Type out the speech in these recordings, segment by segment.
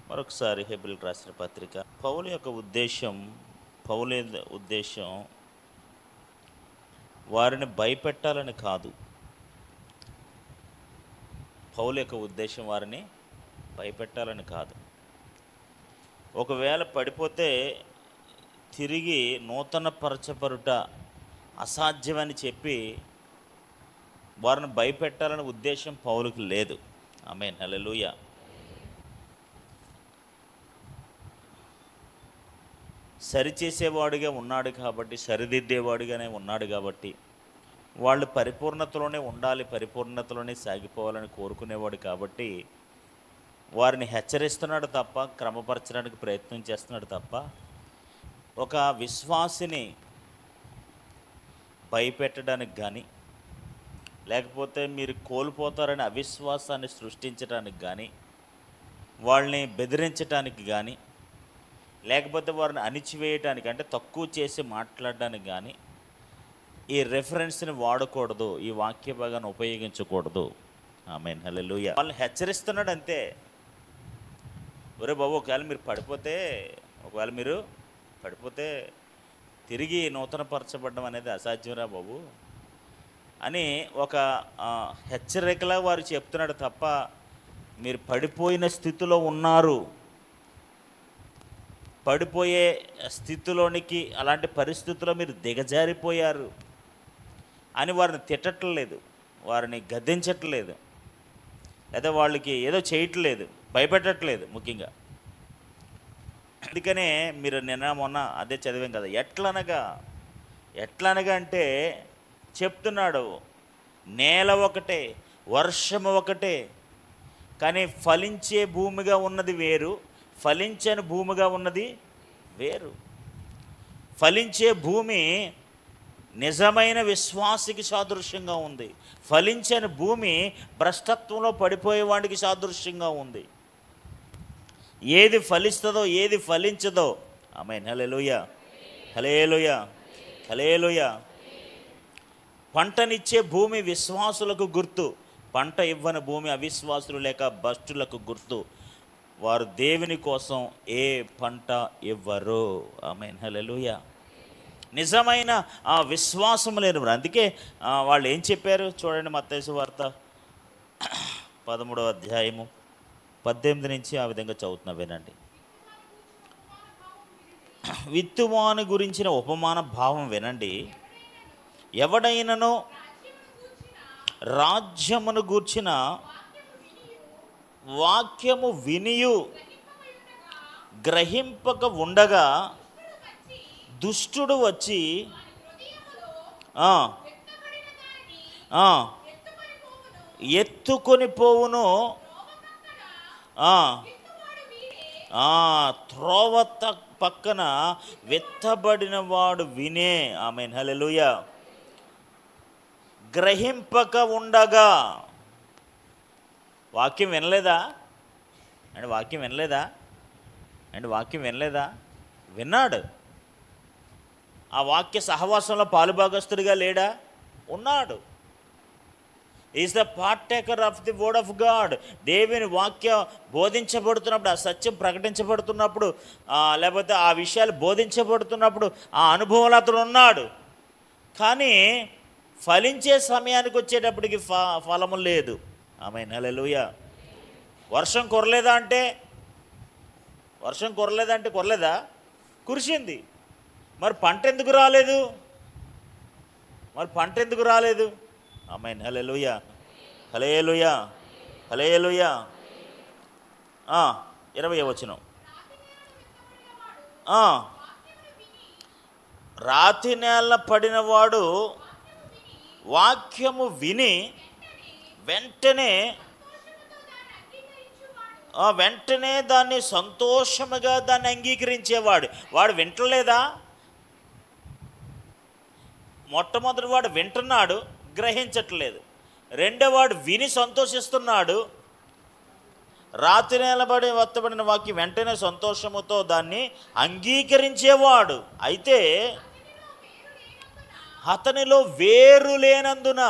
మరొకసారి హెబ్రీయులకు రాసిన పత్రిక. పౌలు యొక్క ఉద్దేశం వారిని భయపెట్టాలని కాదు. పౌలు యొక్క ఉద్దేశం వారిని భయపెట్టాలని కాదు. ఒకవేళ పడిపోతే తిరిగి నూతన పరచబడుట అసాధ్యమని చెప్పి వారిని భయపెట్టాలనే ఉద్దేశం పౌలుకి లేదు. ఆమేన్, హల్లెలూయా. సరిచేసేవాడిగా ఉన్నాడు కాబట్టి, సరిదిద్దేవాడిగానే ఉన్నాడు కాబట్టి, వాళ్ళు పరిపూర్ణతలోనే ఉండాలి, పరిపూర్ణతలోనే సాగిపోవాలని కోరుకునేవాడు కాబట్టి వారిని హెచ్చరిస్తున్నాడు తప్ప, క్రమపరచడానికి ప్రయత్నం చేస్తున్నాడు తప్ప, ఒక విశ్వాసిని భయపెట్టడానికి కానీ, లేకపోతే మీరు కోల్పోతారని అవిశ్వాసాన్ని సృష్టించడానికి కానీ, వాళ్ళని బెదిరించడానికి కానీ, లేకపోతే వారిని అణిచివేయటానికి అంటే తక్కువ చేసి మాట్లాడడానికి కానీ ఈ రెఫరెన్స్ని వాడకూడదు, ఈ వాక్య భాగాన్ని ఉపయోగించకూడదు. ఆమేన్, హల్లెలూయా. వాళ్ళని హెచ్చరిస్తున్నాడు అంతే. ఒరే బాబు, ఒకవేళ మీరు పడిపోతే తిరిగి నూతనపరచబడడం అనేది అసాధ్యంరా బాబు అని ఒక హెచ్చరికలా వారు చెప్తున్నాడు తప్ప, మీరు పడిపోయిన స్థితిలో ఉన్నారు, పడిపోయే స్థితిలోనికి, అలాంటి పరిస్థితుల్లో మీరు దిగజారిపోయారు అని వారిని తిట్టట్లేదు, వారిని గద్దించట్లేదు, లేదా వాళ్ళకి ఏదో చేయట్లేదు, భయపెట్టట్లేదు ముఖ్యంగా. అందుకనే మీరు నిన్న మొన్న అదే చదివాం కదా, ఎట్లనగా అంటే చెప్తున్నాడు, నేల ఒకటే, వర్షము ఒకటే, కానీ ఫలించే భూమిగా ఉన్నది వేరు, ఫలించని భూమిగా ఉన్నది వేరు. ఫలించే భూమి నిజమైన విశ్వాసికి సాదృశ్యంగా ఉంది, ఫలించని భూమి భ్రష్టత్వంలో పడిపోయేవాడికి సాదృశ్యంగా ఉంది. ఏది ఫలిస్తుందో ఏది ఫలించదో. ఆమేన్, హల్లెలూయా, హల్లెలూయా, హల్లెలూయా. పంటనిచ్చే భూమి విశ్వాసులకు గుర్తు, పంట ఇవ్వని భూమి అవిశ్వాసులు లేక భ్రష్టులకు గుర్తు. వారు దేవుని కోసం ఏ పంట ఇవ్వరు. ఆమేన్, హల్లెలూయా. నిజమైన విశ్వాసం లేని వారు. అందుకే వాళ్ళు ఏం చెప్పారు చూడండి, మత్తయి సువార్త 13వ అధ్యాయము 18 నుంచి ఆ విధంగా చదువుతున్నా, వినండి. విత్తువాని గురించిన ఉపమాన భావం వినండి. ఎవడైనను రాజ్యమును గూర్చిన వాక్యము వినియు గ్రహింపక ఉండగా దుష్టుడు వచ్చి ఎత్తుకొని పోవును, త్రోవ పక్కన విత్తబడిన వాడు వినే. ఆమేన్, హల్లెలూయా. గ్రహింపక ఉండగా, వాక్యం వినలేదా అండ్ వాక్యం వినలేదా? విన్నాడు. ఆ వాక్య సహవాసంలో పాలుభాగస్తుడిగా లేడా? ఉన్నాడు. Is the partaker of the word of God. దేవుని వాక్యం బోధించబడుతున్నప్పుడు, ఆ సత్యం ప్రకటించబడుతున్నప్పుడు, లేకపోతే ఆ విషయాలు బోధించబడుతున్నప్పుడు ఆ అనుభవంలో అతను ఉన్నాడు. కానీ ఫలించే సమయానికి వచ్చేటప్పటికి ఫలము లేదు. ఆమేన్, హల్లెలూయా. వర్షం కురలేదంటే కురలేదా? కురిసింది. మరి పంట ఎందుకు రాలేదు? ఆమేన్, హల్లెలూయా, హల్లెలూయా, హల్లెలూయా. 20వ వచనం. రాతి నేల పడినవాడు వాక్యము విని వెంటనే దాన్ని సంతోషముగా దాన్ని అంగీకరించేవాడు. వాడు వింటలేదా? మొట్టమొదటి వాడు వింటున్నాడు, గ్రహించట్లేదు. రెండోవాడు విని సంతోషిస్తున్నాడు. రాత్రి నిలబడి వత్తబడిన వాక్యం వెంటనే సంతోషముతో దాన్ని అంగీకరించేవాడు. అయితే అతనిలో వేరు లేనందున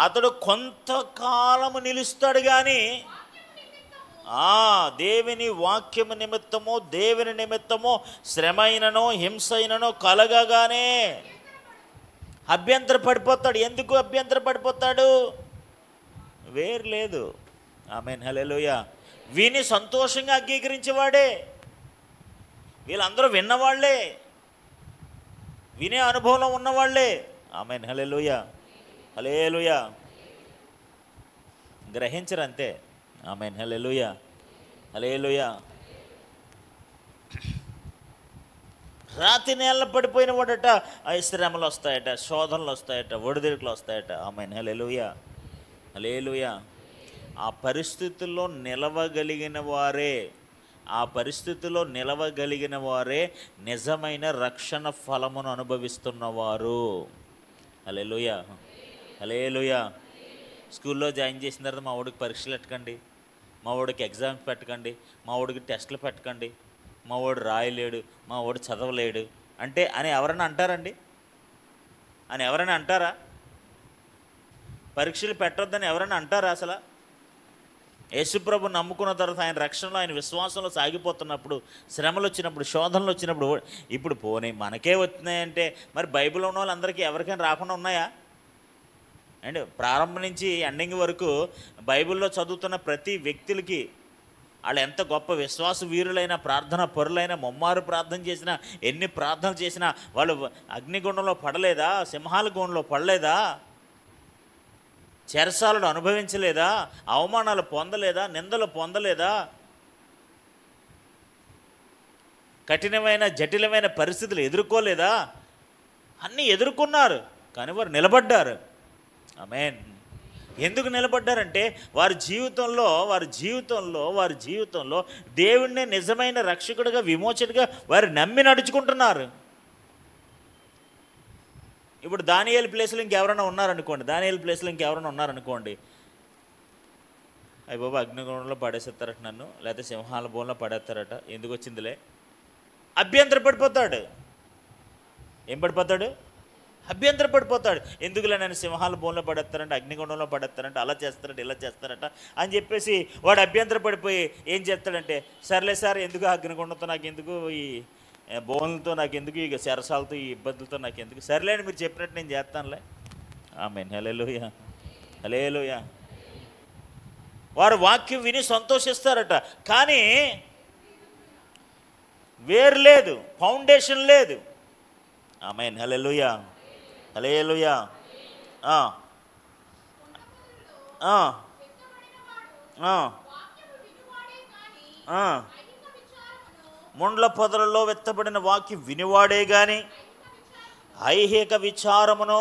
అతడు కొంతకాలము నిలుస్తాడు, కానీ దేవుని వాక్యము నిమిత్తము, దేవుని నిమిత్తము శ్రమైనను హింసైనను కలగగానే అభ్యంతర పడిపోతాడు. ఎందుకు అభ్యంతర పడిపోతాడు? వేరు లేదు. ఆమేన్, హల్లెలూయా. విని సంతోషంగా అంగీకరించేవాడే. వీళ్ళందరూ విన్నవాళ్లే, వినే అనుభవంలో ఉన్నవాళ్లే. ఆమేన్, హల్లెలూయా, హల్లెలూయా. గ్రహించరంతే. ఆమేన్, హల్లెలూయా, హల్లెలూయా. రాతి నేల పడిపోయిన వాడట శ్రమలు వస్తాయట, శోధనలు వస్తాయట, ఒడిదుడుకులు వస్తాయట. ఆమేన్, హల్లెలూయా, హల్లెలూయా. ఆ పరిస్థితుల్లో నిలవగలిగిన వారే, ఆ పరిస్థితుల్లో నిలవగలిగిన వారే నిజమైన రక్షణ ఫలమును అనుభవిస్తున్నవారు. హల్లెలూయా, హల్లెలూయా. స్కూల్లో జాయిన్ చేసిన తర్వాత మా వాడికి పరీక్షలు పెట్టకండి, మా వాడికి ఎగ్జామ్స్ పెట్టకండి, మా వాడికి టెస్టులు పెట్టకండి, మా వాడు రాయలేడు, మా వాడు చదవలేడు అంటే అని ఎవరైనా అంటారండి? అని ఎవరైనా అంటారా? పరీక్షలు పెట్టొద్దని ఎవరైనా అంటారా అసలు? యేసుప్రభు నమ్ముకున్న తర్వాత ఆయన రక్షణలో, ఆయన విశ్వాసంలో సాగిపోతున్నప్పుడు, శ్రమలు వచ్చినప్పుడు, శోధనలు వచ్చినప్పుడు, ఇప్పుడు పోనీ మనకే వచ్చినాయంటే మరి బైబిల్ ఉన్న వాళ్ళందరికీ ఎవరికైనా రాకుండా ఉన్నాయా అండ్? ప్రారంభం నుంచి ఎండింగ్ వరకు బైబిల్లో చదువుతున్న ప్రతి వ్యక్తులకి వాళ్ళు ఎంత గొప్ప విశ్వాస వీరులైనా, ప్రార్థన పరులైనా, ముమ్మారు ప్రార్థన చేసినా, ఎన్ని ప్రార్థనలు చేసినా వాళ్ళు అగ్నిగుండంలో పడలేదా? సింహాల గుండంలో పడలేదా? చెరసాలను అనుభవించలేదా? అవమానాలు పొందలేదా? నిందలు పొందలేదా? కఠినమైన జటిలమైన పరిస్థితులు ఎదుర్కోలేదా? అన్నీ ఎదుర్కొన్నారు, కానీ వారు నిలబడ్డారు. ఆమేన్. ఎందుకు నిలబడ్డారంటే వారి జీవితంలో దేవుణ్ణి నిజమైన రక్షకుడిగా, విమోచకుడిగా వారు నమ్మి నడుచుకుంటున్నారు. ఇప్పుడు దానియేలు ప్లేస్లో ఇంకెవరైనా ఉన్నారనుకోండి, అయ్య బాబా అగ్నిగుండంలో పడేసేస్తారట నన్ను, లేకపోతే సింహాల బోన్లో పడేస్తారట, ఎందుకు వచ్చిందిలే, అభ్యంతర పడిపోతాడు. ఏం పడిపోతాడు? అభ్యంతర పడిపోతాడు. ఎందుకులే నన్ను సింహాల బోన్లో పడేస్తారంట, అగ్నిగుండంలో పడేస్తారంట, అలా చేస్తారట, ఇలా చేస్తారట అని చెప్పేసి వాడు అభ్యంతర పడిపోయి ఏం చేస్తాడంటే, సర్లే సార్, ఎందుకు అగ్నిగుండంతో నాకు ఎందుకు, ఈ బోన్లతో నాకు ఎందుకు, ఇక చెరసాలతో ఈ ఇబ్బందులతో నాకు ఎందుకు, సర్లే అని మీరు చెప్పినట్టు నేను చేస్తానులే. ఆమేన్, హల్లెలూయా, హల్లెలూయా. వారు వాక్యం విని సంతోషిస్తారట, కానీ వేరు లేదు, ఫౌండేషన్ లేదు. ఆమేన్, హల్లెలూయా, హల్లెలూయా. ముండ్ల పొదలలో వెత్తబడిన వాక్యం వినివాడే గాని ఐహిక విచారమును,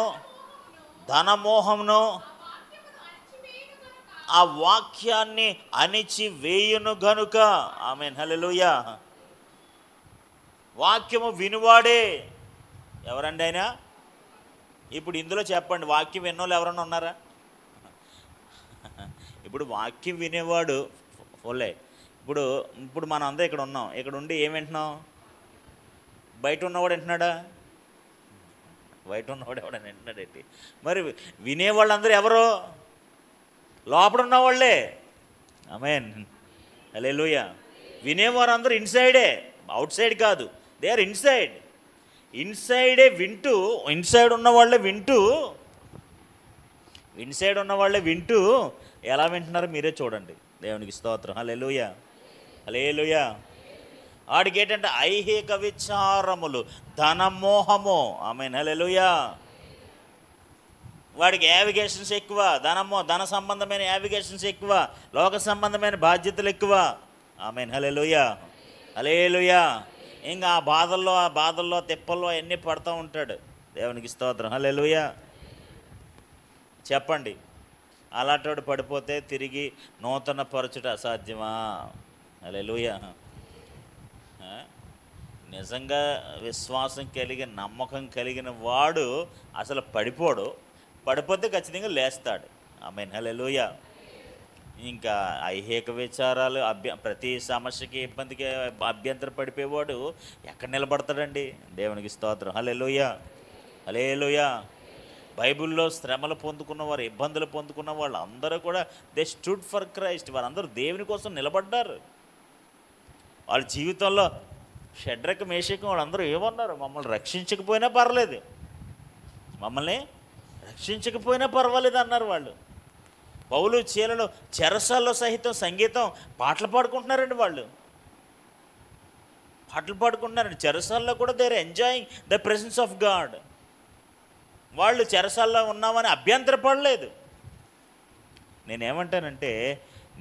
ధనమోహమును ఆ వాక్యాన్ని అణిచి వేయును గనుక. ఆమేన్, హల్లెలూయా. వాక్యము వినివాడే. ఎవరండి ఆయన? ఇప్పుడు ఇందులో చెప్పండి, వాక్యం విన్నోళ్ళు ఎవరన్నా ఉన్నారా? ఇప్పుడు వాక్యం వినేవాడు ఫోలే. ఇప్పుడు మనం అందరూ ఇక్కడ ఉన్నాం, ఇక్కడ ఉండి ఏం వింటున్నాం? బయట ఉన్నవాడు వింటున్నాడా? బయట ఉన్నవాడు ఎవడని వింటున్నాడేంటి? మరి వినేవాళ్ళందరూ ఎవరో? లోపల ఉన్నవాళ్ళే. ఆమేన్, హల్లెలూయా. వినేవారు అందరూ ఇన్సైడే, అవుట్ సైడ్ కాదు. They are inside. ఇన్సైడే వింటూ, ఇన్సైడ్ ఉన్న వాళ్ళే వింటూ ఎలా వింటున్నారో మీరే చూడండి. దేవునికి స్తోత్రం. హల్లెలూయా, హల్లెలూయా. వాడికి ఏంటంటే ఐహిక విచారములు, ధనమోహము. ఆమేన్, హల్లెలూయా. వాడికి యావిగేషన్స్ ఎక్కువ, ధన సంబంధమైన యావిగేషన్స్ ఎక్కువ, లోక సంబంధమైన బాధ్యతలు ఎక్కువ. ఆమేన్, హల్లెలూయా, హల్లెలూయా. ఇంకా ఆ బాధల్లో తిప్పల్లో అన్నీ పడుతూ ఉంటాడు. దేవునికి స్తోత్రం. హల్లెలూయా. చెప్పండి, అలాంటి పడిపోతే తిరిగి నూతన పరచుట అసాధ్యమా? హల్లెలూయా. నిజంగా విశ్వాసం కలిగిన, నమ్మకం కలిగిన వాడు అసలు పడిపోతే ఖచ్చితంగా లేస్తాడు. ఆమేన్, హల్లెలూయా. ఇంకా ఐహిక విచారాలు, ప్రతి సమస్యకి, ఇబ్బందికి అభ్యంతర పడిపోయేవాడు ఎక్కడ నిలబడతాడండి? దేవునికి స్తోత్రం. హల్లెలూయా, హల్లెలూయా. బైబిల్లో శ్రమలు పొందుకున్నవారు, ఇబ్బందులు పొందుకున్న వాళ్ళు అందరూ కూడా దే స్టూడ్ ఫర్ క్రైస్ట్. వారందరూ దేవుని కోసం నిలబడ్డారు. వాళ్ళ జీవితంలో షడ్రక మేషకం వాళ్ళందరూ ఏమన్నారు? మమ్మల్ని రక్షించకపోయినా పర్లేదు, మమ్మల్ని రక్షించకపోయినా పర్వాలేదు అన్నారు వాళ్ళు. పౌలు చీలలో చెరసాల్లో సహితం సంగీతం పాటలు పాడుకుంటున్నారండి. వాళ్ళు పాటలు పాడుకుంటున్నారండి చెరసాల్లో కూడా. They are enjoying the presence of God. వాళ్ళు చెరసాల్లో ఉన్నామని అభ్యంతరపడలేదు. నేనేమంటానంటే,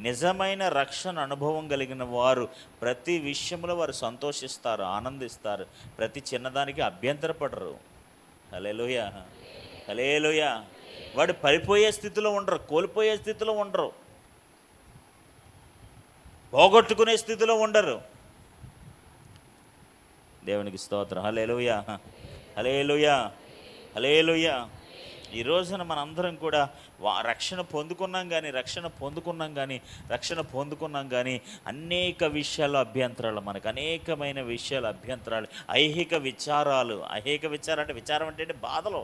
నిజమైన రక్షణ అనుభవం కలిగిన వారు ప్రతి విషయంలో వారు సంతోషిస్తారు, ఆనందిస్తారు. ప్రతి చిన్నదానికి అభ్యంతరపడరు. హల్లెలూయా, హల్లెలూయా. వాడు పడిపోయే స్థితిలో ఉండరు, కోల్పోయే స్థితిలో ఉండరు, పోగొట్టుకునే స్థితిలో ఉండరు. దేవునికి స్తోత్రం. హల్లెలూయా, హల్లెలూయా, హల్లెలూయా. ఈ రోజున మనందరం కూడా రక్షణ పొందుకున్నాం కానీ అనేక విషయాలు అభ్యంతరాలు, మనకు అనేకమైన విషయాలు అభ్యంతరాలు, ఐహిక విచారాలు. అంటే విచారం అంటే బాధలు,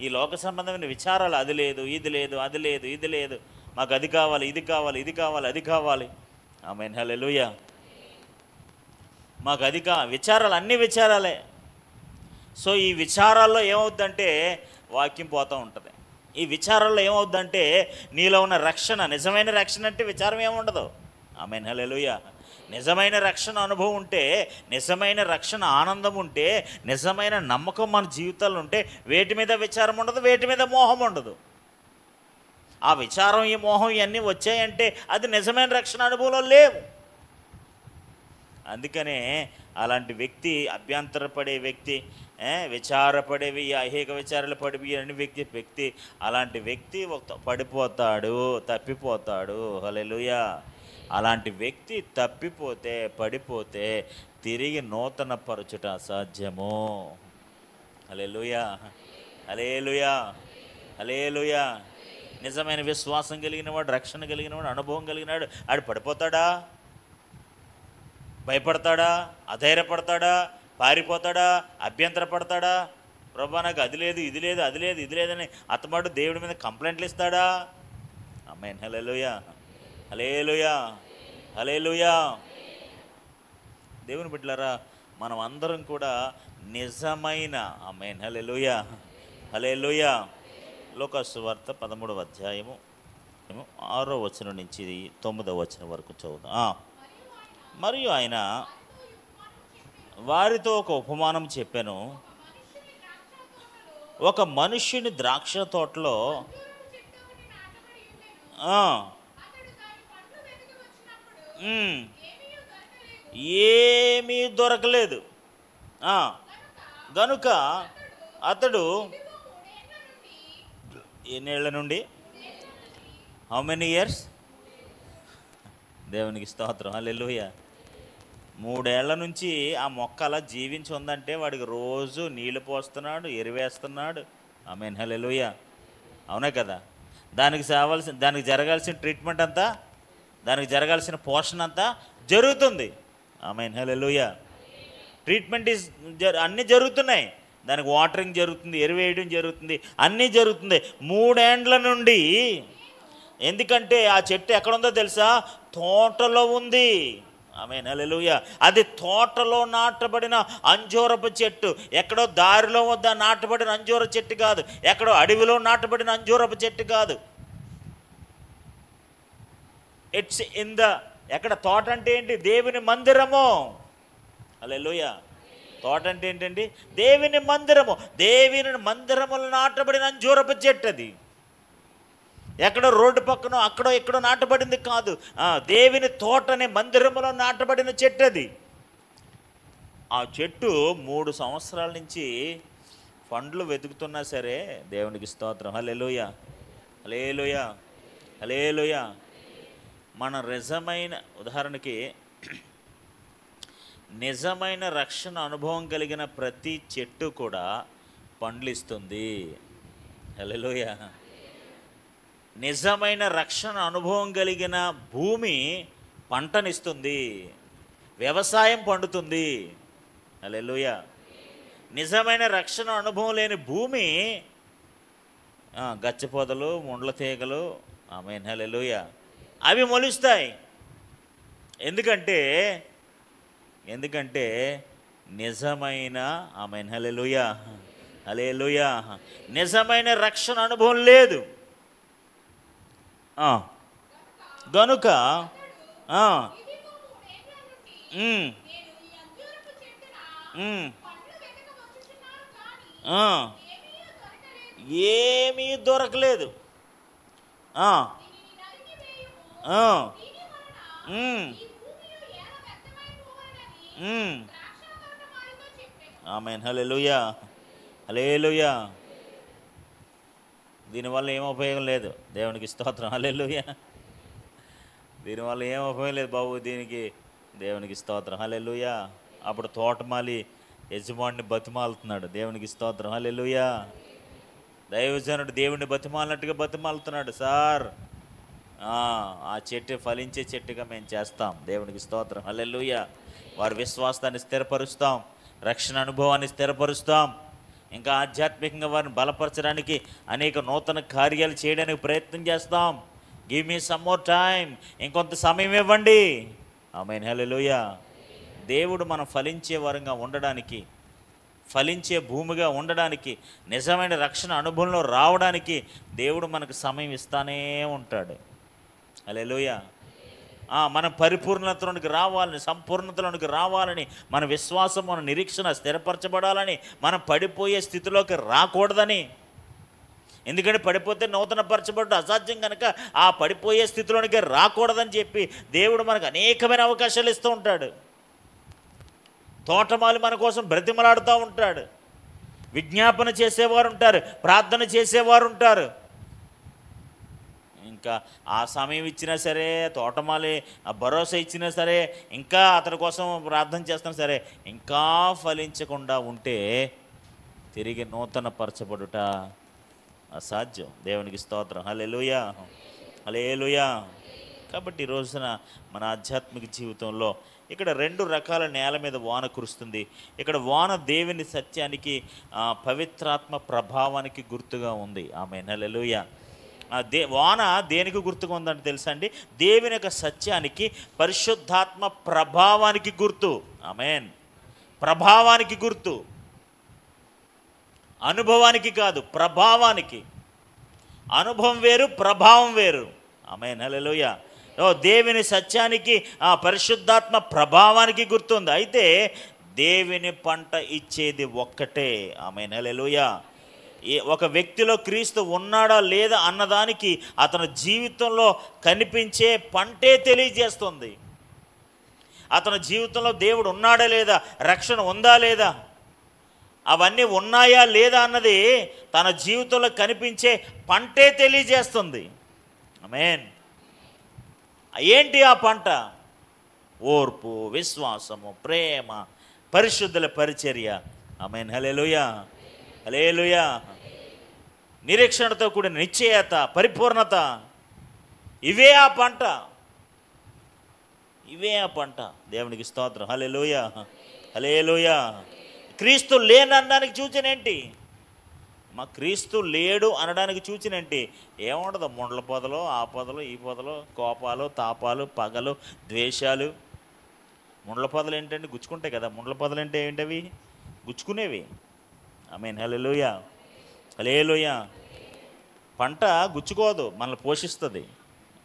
ఈ లోక సంబంధమైన విచారాలు. అది లేదు, ఇది లేదు, అది లేదు, ఇది లేదు, మాకు అది కావాలి, ఇది కావాలి, ఇది కావాలి, అది కావాలి. ఆమేన్, హల్లెలూయా. మాకు అది విచారాలు, అన్ని విచారాలే. సో ఈ విచారాల్లో ఏమవుద్దంటే వాక్యం పోతూ ఉంటుంది. ఈ విచారాల్లో ఏమవుద్దంటే నీలో ఉన్న రక్షణ, నిజమైన రక్షణ అంటే విచారం ఏముండదు. ఆమేన్, హల్లెలూయా. నిజమైన రక్షణ అనుభవం ఉంటే, నిజమైన రక్షణ ఆనందం ఉంటే, నిజమైన నమ్మకం మన జీవితాల్లో ఉంటే వేటి మీద విచారం ఉండదు, వేటి మీద మోహం ఉండదు. ఆ విచారం, ఈ మోహం ఇవన్నీ వచ్చాయంటే అది నిజమైన రక్షణ అనుభవంలో లేవు. అందుకనే అలాంటి వ్యక్తి, అభ్యంతరపడే వ్యక్తి, విచారపడేవి, ఐహిక విచారాలు పడిపోయే వ్యక్తి అలాంటి వ్యక్తి పడిపోతాడు, తప్పిపోతాడు. హల్లెలూయా. అలాంటి వ్యక్తి తప్పిపోతే, పడిపోతే తిరిగి నూతన పరచుట అసాధ్యము. హల్లెలూయా, హల్లెలూయా, హల్లెలూయా. నిజమైన విశ్వాసం కలిగిన వాడు, రక్షణ కలిగిన వాడు, అనుభవం కలిగినాడు, ఆడు పడిపోతాడా? భయపడతాడా? అధైర్యపడతాడా? పారిపోతాడా? అభ్యంతరపడతాడా? ప్రభా నాకు అది లేదు, ఇది లేదు, అది లేదు, ఇది లేదని అతమాడు దేవుడి మీద కంప్లైంట్లు ఇస్తాడా? ఆమేన్, హల్లెలూయా, హల్లెలూయా, హల్లెలూయా. దేవుని బిడ్డలారా, మనం అందరం కూడా నిజమైన, ఆమేన్, హల్లెలూయా, హల్లెలూయా. లూకా సువార్త 13వ అధ్యాయము 6వ వచనం నుంచి 9వ వచనం వరకు చదువుదాం. మరియు ఆయన వారితో ఒక ఉపమానం చెప్పాను. ఒక మనుష్యుని ద్రాక్ష తోటలో ఏమీ దొరకలేదు. గనుక అతడు ఎన్నేళ్ల నుండి, హౌ మెనీ ఇయర్స్? దేవునికి స్తోత్రం, హల్లెలూయా. 3 ఏళ్ల నుంచి ఆ మొక్క అలా జీవించి ఉందంటే వాడికి రోజు నీళ్లు పోస్తున్నాడు, ఎరువేస్తున్నాడు. ఆమేన్, హల్లెలూయా. అవునా కదా? దానికి జరగాల్సిన ట్రీట్మెంట్ అంతా, దానికి జరగాల్సిన పోషణ అంతా జరుగుతుంది. ఆమేన్, హల్లెలూయా. ట్రీట్మెంట్ అన్నీ జరుగుతున్నాయి. దానికి వాటరింగ్ జరుగుతుంది, ఎరువేయడం జరుగుతుంది, అన్నీ జరుగుతుంది 3 ఏండ్ల నుండి. ఎందుకంటే ఆ చెట్టు ఎక్కడుందో తెలుసా? తోటలో ఉంది. ఆమేన్, హల్లెలూయా. అది తోటలో నాటబడిన అంజూరపు చెట్టు. ఎక్కడో దారిలో వద్ద నాటబడిన అంజూర చెట్టు కాదు, ఎక్కడో అడవిలో నాటబడిన అంజూరపు చెట్టు కాదు. ఇట్స్ ఇన్ ద, ఎక్కడ తోట అంటే ఏంటి? దేవుని మందిరము. హల్లెలూయా. తోట అంటే ఏంటండి? దేవుని మందిరము. దేవుని మందిరములు నాటబడిన అంజూరపు చెట్టు అది. ఎక్కడో రోడ్డు పక్కన అక్కడో ఎక్కడో నాటబడింది కాదు. దేవుని తోటనే మందిరములో నాటబడిన చెట్టు అది. ఆ చెట్టు 3 సంవత్సరాల నుంచి పండ్లు వెతుకుతున్నా సరే, దేవునికి స్తోత్రం, హల్లెలూయా, హల్లెలూయా, హల్లెలూయా. మన నిజమైన, ఉదాహరణకి నిజమైన రక్షణ అనుభవం కలిగిన ప్రతి చెట్టు కూడా పండ్లు ఇస్తుంది. హల్లెలూయా. నిజమైన రక్షణ అనుభవం కలిగిన భూమి పంటనిస్తుంది, వ్యవసాయం పండుతుంది. హల్లెలూయా. నిజమైన రక్షణ అనుభవం లేని భూమి గచ్చపొదలు, ముండ్ల తీగలు, ఆమేన్ హల్లెలూయా, అవి మొలుస్తాయి. ఎందుకంటే నిజమైన, ఆమేన్ హల్లెలూయా, హల్లెలూయా, నిజమైన రక్షణ అనుభవం లేదు గనుక ఏమీ దొరకలేదు. ఆమేన్ హల్లెలూయా, హల్లెలూయా. దీనివల్ల ఏం ఉపయోగం లేదు. దేవునికి స్తోత్రం, హల్లెలూయా. దీనివల్ల ఏం ఉపయోగం లేదు బాబు, దీనికి దేవునికి స్తోత్రం, హల్లెలూయా. అప్పుడు తోటమాలి యజమానిని బతిమాలుతున్నాడు. దేవునికి స్తోత్రం, హల్లెలూయా. దైవజనుడు దేవుడిని బతిమాలినట్టుగా బతిమాలుతున్నాడు. సార్ ఆ చెట్టు ఫలించే చెట్టుగా మేము చేస్తాం. దేవునికి స్తోత్రం, హల్లెలూయా. వారి విశ్వాసాన్ని స్థిరపరుస్తాం, రక్షణ అనుభవాన్ని స్థిరపరుస్తాం, ఇంకా ఆధ్యాత్మికంగా వారిని బలపరచడానికి అనేక నూతన కార్యాలు చేయడానికి ప్రయత్నం చేస్తాం. Give me some more time, ఇంకొంత సమయం ఇవ్వండి. ఆమేన్ హల్లెలూయా. దేవుడు మనం ఫలించే వారంగా ఉండడానికి, ఫలించే భూమిగా ఉండడానికి, నిజమైన రక్షణ అనుభవంలో రావడానికి దేవుడు మనకు సమయం ఇస్తానే ఉంటాడు. హల్లెలూయా. మన పరిపూర్ణతలోనికి రావాలని, సంపూర్ణతలోనికి రావాలని, మన విశ్వాసం, మన నిరీక్షణ స్థిరపరచబడాలని, మనం పడిపోయే స్థితిలోకి రాకూడదని. ఎందుకంటే పడిపోతే నూతన పరచబడ్డ అసాధ్యం కనుక ఆ పడిపోయే స్థితిలోనికి రాకూడదని చెప్పి దేవుడు మనకు అనేకమైన అవకాశాలు ఇస్తూ ఉంటాడు. తోటమాలి మన కోసం బ్రతిమలాడుతూ ఉంటాడు. విజ్ఞాపన చేసేవారు ఉంటారు, ప్రార్థన చేసేవారు ఉంటారు. ఇంకా ఆ సమయం ఇచ్చినా సరే, తోటమాలి ఆ భరోసా ఇచ్చినా సరే, ఇంకా అతని కోసం ప్రార్థన చేస్తున్నా సరే, ఇంకా ఫలించకుండా ఉంటే తిరిగి నూతన పరచబడుట అసాధ్యం. దేవునికి స్తోత్రం, హల్లెలూయా, హల్లెలూయా. కాబట్టి ఈ రోజున మన ఆధ్యాత్మిక జీవితంలో ఇక్కడ రెండు రకాల నేల మీద వాన కురుస్తుంది. ఇక్కడ వాన దేవుని సత్యానికి, పవిత్రాత్మ ప్రభావానికి గుర్తుగా ఉంది. ఆమేన్ హల్లెలూయా. వాన దేనికి గుర్తుగా ఉందంటే తెలుసా అండి? దేవుని యొక్క సత్యానికి, పరిశుద్ధాత్మ ప్రభావానికి గుర్తు. ఆమేన్. ప్రభావానికి గుర్తు, అనుభవానికి కాదు, ప్రభావానికి. అనుభవం వేరు, ప్రభావం వేరు. ఆమేన్ హల్లెలూయా. దేవుని సత్యానికి, పరిశుద్ధాత్మ ప్రభావానికి గుర్తుంది. అయితే దేవుని పంట ఇచ్చేది ఒక్కటే. ఆమేన్ హల్లెలూయా. ఒక వ్యక్తిలో క్రీస్తు ఉన్నాడా లేదా అన్నదానికి అతని జీవితంలో కనిపించే పంటే తెలియజేస్తుంది. అతని జీవితంలో దేవుడు ఉన్నాడా లేదా, రక్షణ ఉందా లేదా, అవన్నీ ఉన్నాయా లేదా అన్నది తన జీవితంలో కనిపించే పంటే తెలియజేస్తుంది. ఆమేన్. ఏంటి ఆ పంట? ఓర్పు, విశ్వాసము, ప్రేమ, పరిశుద్ధుల పరిచర్య. ఆమేన్ హల్లెలూయా, హల్లెలూయా. నిరీక్షణతో కూడిన నిశ్చయత, పరిపూర్ణత, ఇవే ఆ పంట, ఇవే ఆ పంట. దేవునికి స్తోత్రం, హల్లెలూయా, హల్లెలూయా. క్రీస్తు లేననడానికి సూచనేంటి? మా క్రీస్తు లేడు అనడానికి సూచనేంటి? ఏముండదు, ముండ్ల పొదలు, ఆ పొదలు, ఈ పొదలు, కోపాలు, తాపాలు, పగలు, ద్వేషాలు. ముండ్ల పొదలు ఏంటంటే గుచ్చుకుంటాయి కదా. ముండ్ల పొదలు అంటే ఏంటవి? గుచ్చుకునేవి. ఆమేన్ హల్లెలూయా, హల్లెలూయా. పంట గుచ్చుకోదు, మనల్ని పోషిస్తుంది.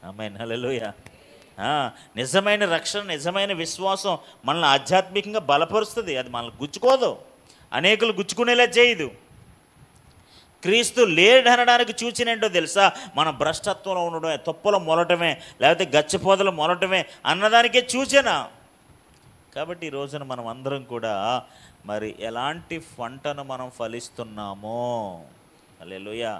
ఆమేన్ హల్లెలూయా. నిజమైన రక్షణ, నిజమైన విశ్వాసం మనల్ని ఆధ్యాత్మికంగా బలపరుస్తుంది. అది మనల్ని గుచ్చుకోదు, అనేకులు గుచ్చుకునేలా చేయదు. క్రీస్తు లేడనడానికి సూచనేంటో తెలుసా? మన భ్రష్టత్వంలో ఉండడమే, తొప్పలు మొలటమే, లేకపోతే గచ్చపోదలు మొలటమే అన్నదానికే సూచన. కాబట్టి ఈ రోజున మనం అందరం కూడా మరి ఎలాంటి పంటను మనం ఫలిస్తున్నామో. హల్లెలూయా.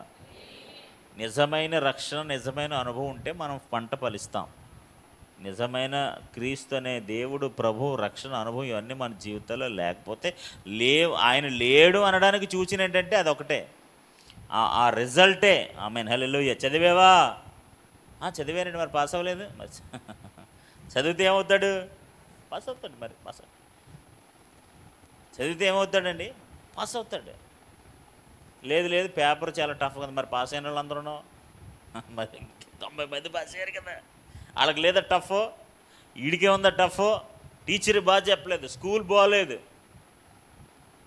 నిజమైన రక్షణ, నిజమైన అనుభవం ఉంటే మనం పంట ఫలిస్తాం. నిజమైన క్రీస్తు అనే దేవుడు, ప్రభు, రక్షణ అనుభవం ఇవన్నీ మన జీవితాల్లో లేకపోతే ఆయన లేడు అనడానికి సూచన ఏంటంటే అదొకటే, ఆ రిజల్టే. ఆమేన్ హల్లెలూయా. చదివేవా? చదివానండి. మరి పాస్ అవ్వలేదు. మరి చదివితే ఏమవుతాడు? పాస్ అవుతాడు. మరి చదివితే ఏమవుతాడండి? పాస్ అవుతాడు. లేదు లేదు పేపర్ చాలా టఫ్ కదా. మరి పాస్ అయిన వాళ్ళందరూ మరి 90 మంది పాస్ అయ్యారు కదా, వాళ్ళకి లేదా టఫ్? వీడికే ఉందా టఫ్? టీచర్ బాగా చెప్పలేదు, స్కూల్ బాగోలేదు,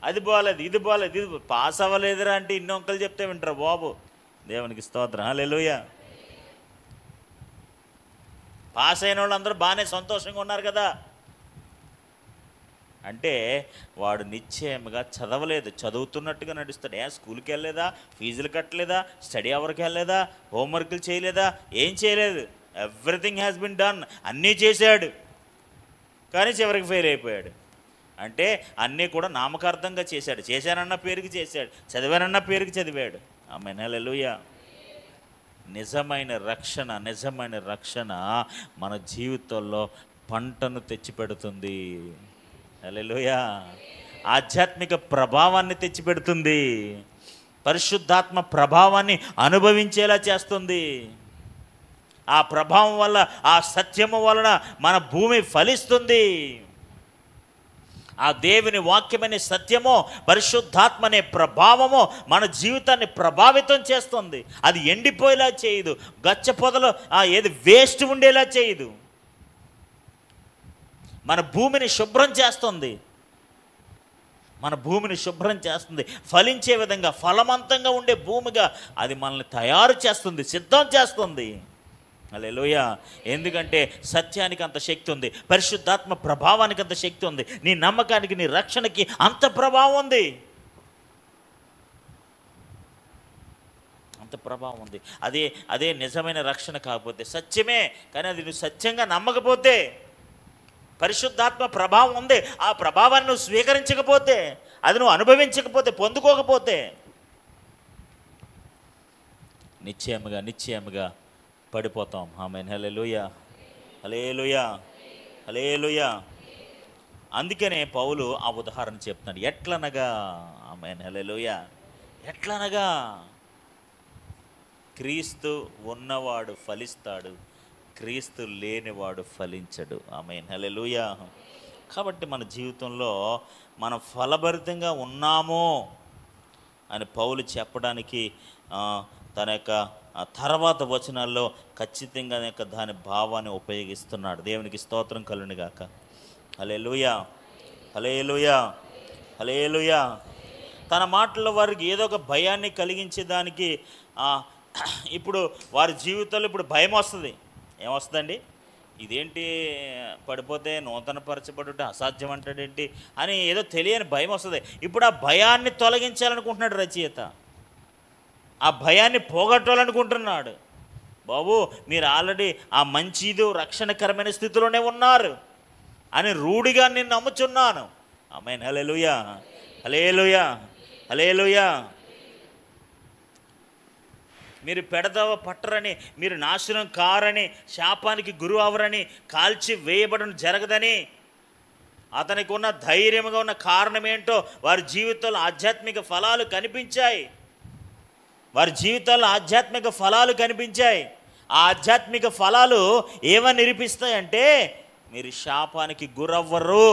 అది బాగోలేదు, ఇది బాగోలేదు, ఇది పాస్ అవ్వలేదురా అంటే ఇన్ని ఒక్కలు చెప్తే వింటారు బాబు. దేవునికి స్తోత్రం, హల్లెలూయా. పాస్ అయిన వాళ్ళు అందరూ బాగానే సంతోషంగా ఉన్నారు కదా అంటే వాడు నిశ్చయముగా చదవలేదు, చదువుతున్నట్టుగా నడుస్తాడు. స్కూల్కి వెళ్ళలేదా, ఫీజులు కట్టలేదా, స్టడీ అవర్కి వెళ్ళలేదా, హోంవర్క్లు చేయలేదా, ఏం చేయలేదు. ఎవ్రీథింగ్ హ్యాస్ బిన్ డన్, అన్నీ చేశాడు, కానీ చివరికి ఫెయిల్ అయిపోయాడు. అంటే అన్నీ కూడా నామకార్థంగా చేశాడు. చేశానన్న పేరుకి చేశాడు, చదివానన్న పేరుకి చదివాడు. ఆమేన్, హల్లెలూయా. నిజమైన రక్షణ మన జీవితంలో పంటను తెచ్చిపెడుతుంది. హల్లెలూయా. ఆధ్యాత్మిక ప్రభావాన్ని తెచ్చిపెడుతుంది, పరిశుద్ధాత్మ ప్రభావాన్ని అనుభవించేలా చేస్తుంది. ఆ ప్రభావం వల్ల, ఆ సత్యము వలన మన భూమి ఫలిస్తుంది. ఆ దేవుని వాక్యమనే సత్యమో, పరిశుద్ధాత్మ అనే ప్రభావమో మన జీవితాన్ని ప్రభావితం చేస్తుంది. అది ఎండిపోయేలా చేయదు, గచ్చ పొదలు ఏది వేస్ట్ ఉండేలా చేయదు. మన భూమిని శుభ్రం చేస్తుంది, ఫలించే విధంగా, ఫలవంతంగా ఉండే భూమిగా అది మనల్ని తయారు చేస్తుంది, సిద్ధం చేస్తుంది. హల్లెలూయా. ఎందుకంటే సత్యానికి అంత శక్తి ఉంది, పరిశుద్ధాత్మ ప్రభావానికి అంత శక్తి ఉంది, నీ నమ్మకానికి, నీ రక్షణకి అంత ప్రభావం ఉంది, అంత ప్రభావం ఉంది. అదే నిజమైన రక్షణ కాకపోతే, సత్యమే కానీ అది నువ్వు సత్యంగా నమ్మకపోతే, పరిశుద్ధాత్మ ప్రభావం ఉంది, ఆ ప్రభావాన్ని నువ్వు స్వీకరించకపోతే, అది నువ్వు అనుభవించకపోతే, పొందుకోకపోతే, నిశ్చయముగా పడిపోతాం. ఆమేన్, హల్లెలూయా, హల్లెలూయా, హల్లెలూయా. అందుకనే పౌలు ఆ ఉదాహరణ చెప్తున్నాడు. ఎట్లనగా, ఆమేన్, హల్లెలూయా, ఎట్లనగా క్రీస్తు ఉన్నవాడు ఫలిస్తాడు, క్రీస్తు లేనివాడు ఫలించడు. ఆమేన్, హల్లెలూయా. కాబట్టి మన జీవితంలో మనం ఫలభరితంగా ఉన్నాము అని పౌలు చెప్పడానికి తన యొక్క తర్వాత వచనాల్లో ఖచ్చితంగా దాని భావాన్ని ఉపయోగిస్తున్నాడు. దేవునికి స్తోత్రం కలుగును గాక. హల్లెలూయా, హల్లెలూయా, హల్లెలూయా. తన మాటల్లో వారికి ఏదో ఒక భయాన్ని కలిగించేదానికి ఇప్పుడు వారి జీవితంలో ఇప్పుడు భయం వస్తుంది. ఏమొస్తుందండి? ఇదేంటి పడిపోతే నూతనపరచబడుట అసాధ్యం అంటాడేంటి అని ఏదో తెలియని భయం వస్తుంది. ఇప్పుడు ఆ భయాన్ని తొలగించాలనుకుంటున్నాడు రచయిత, ఆ భయాన్ని పోగొట్టాలనుకుంటున్నాడు. బాబు మీరు ఆల్రెడీ ఆ మంచిదో రక్షణకరమైన స్థితిలోనే ఉన్నారు అని రూఢిగా నేను నమ్ముచున్నాను. ఆమేన్, హల్లెలూయా, హల్లెలూయా, హల్లెలూయా. మీరు పెడదవ పట్టరని, మీరు నాశనం కారని, శాపానికి గురి అవరని, కాల్చి వేయబడడం జరగదని అతనికి ఉన్న ధైర్యంగా ఉన్న కారణం ఏంటో వారి జీవితంలో ఆధ్యాత్మిక ఫలాలు కనిపించాయి. ఆ ఆధ్యాత్మిక ఫలాలు ఏమని నిరూపిస్తాయంటే మీరు శాపానికి గురవ్వరు.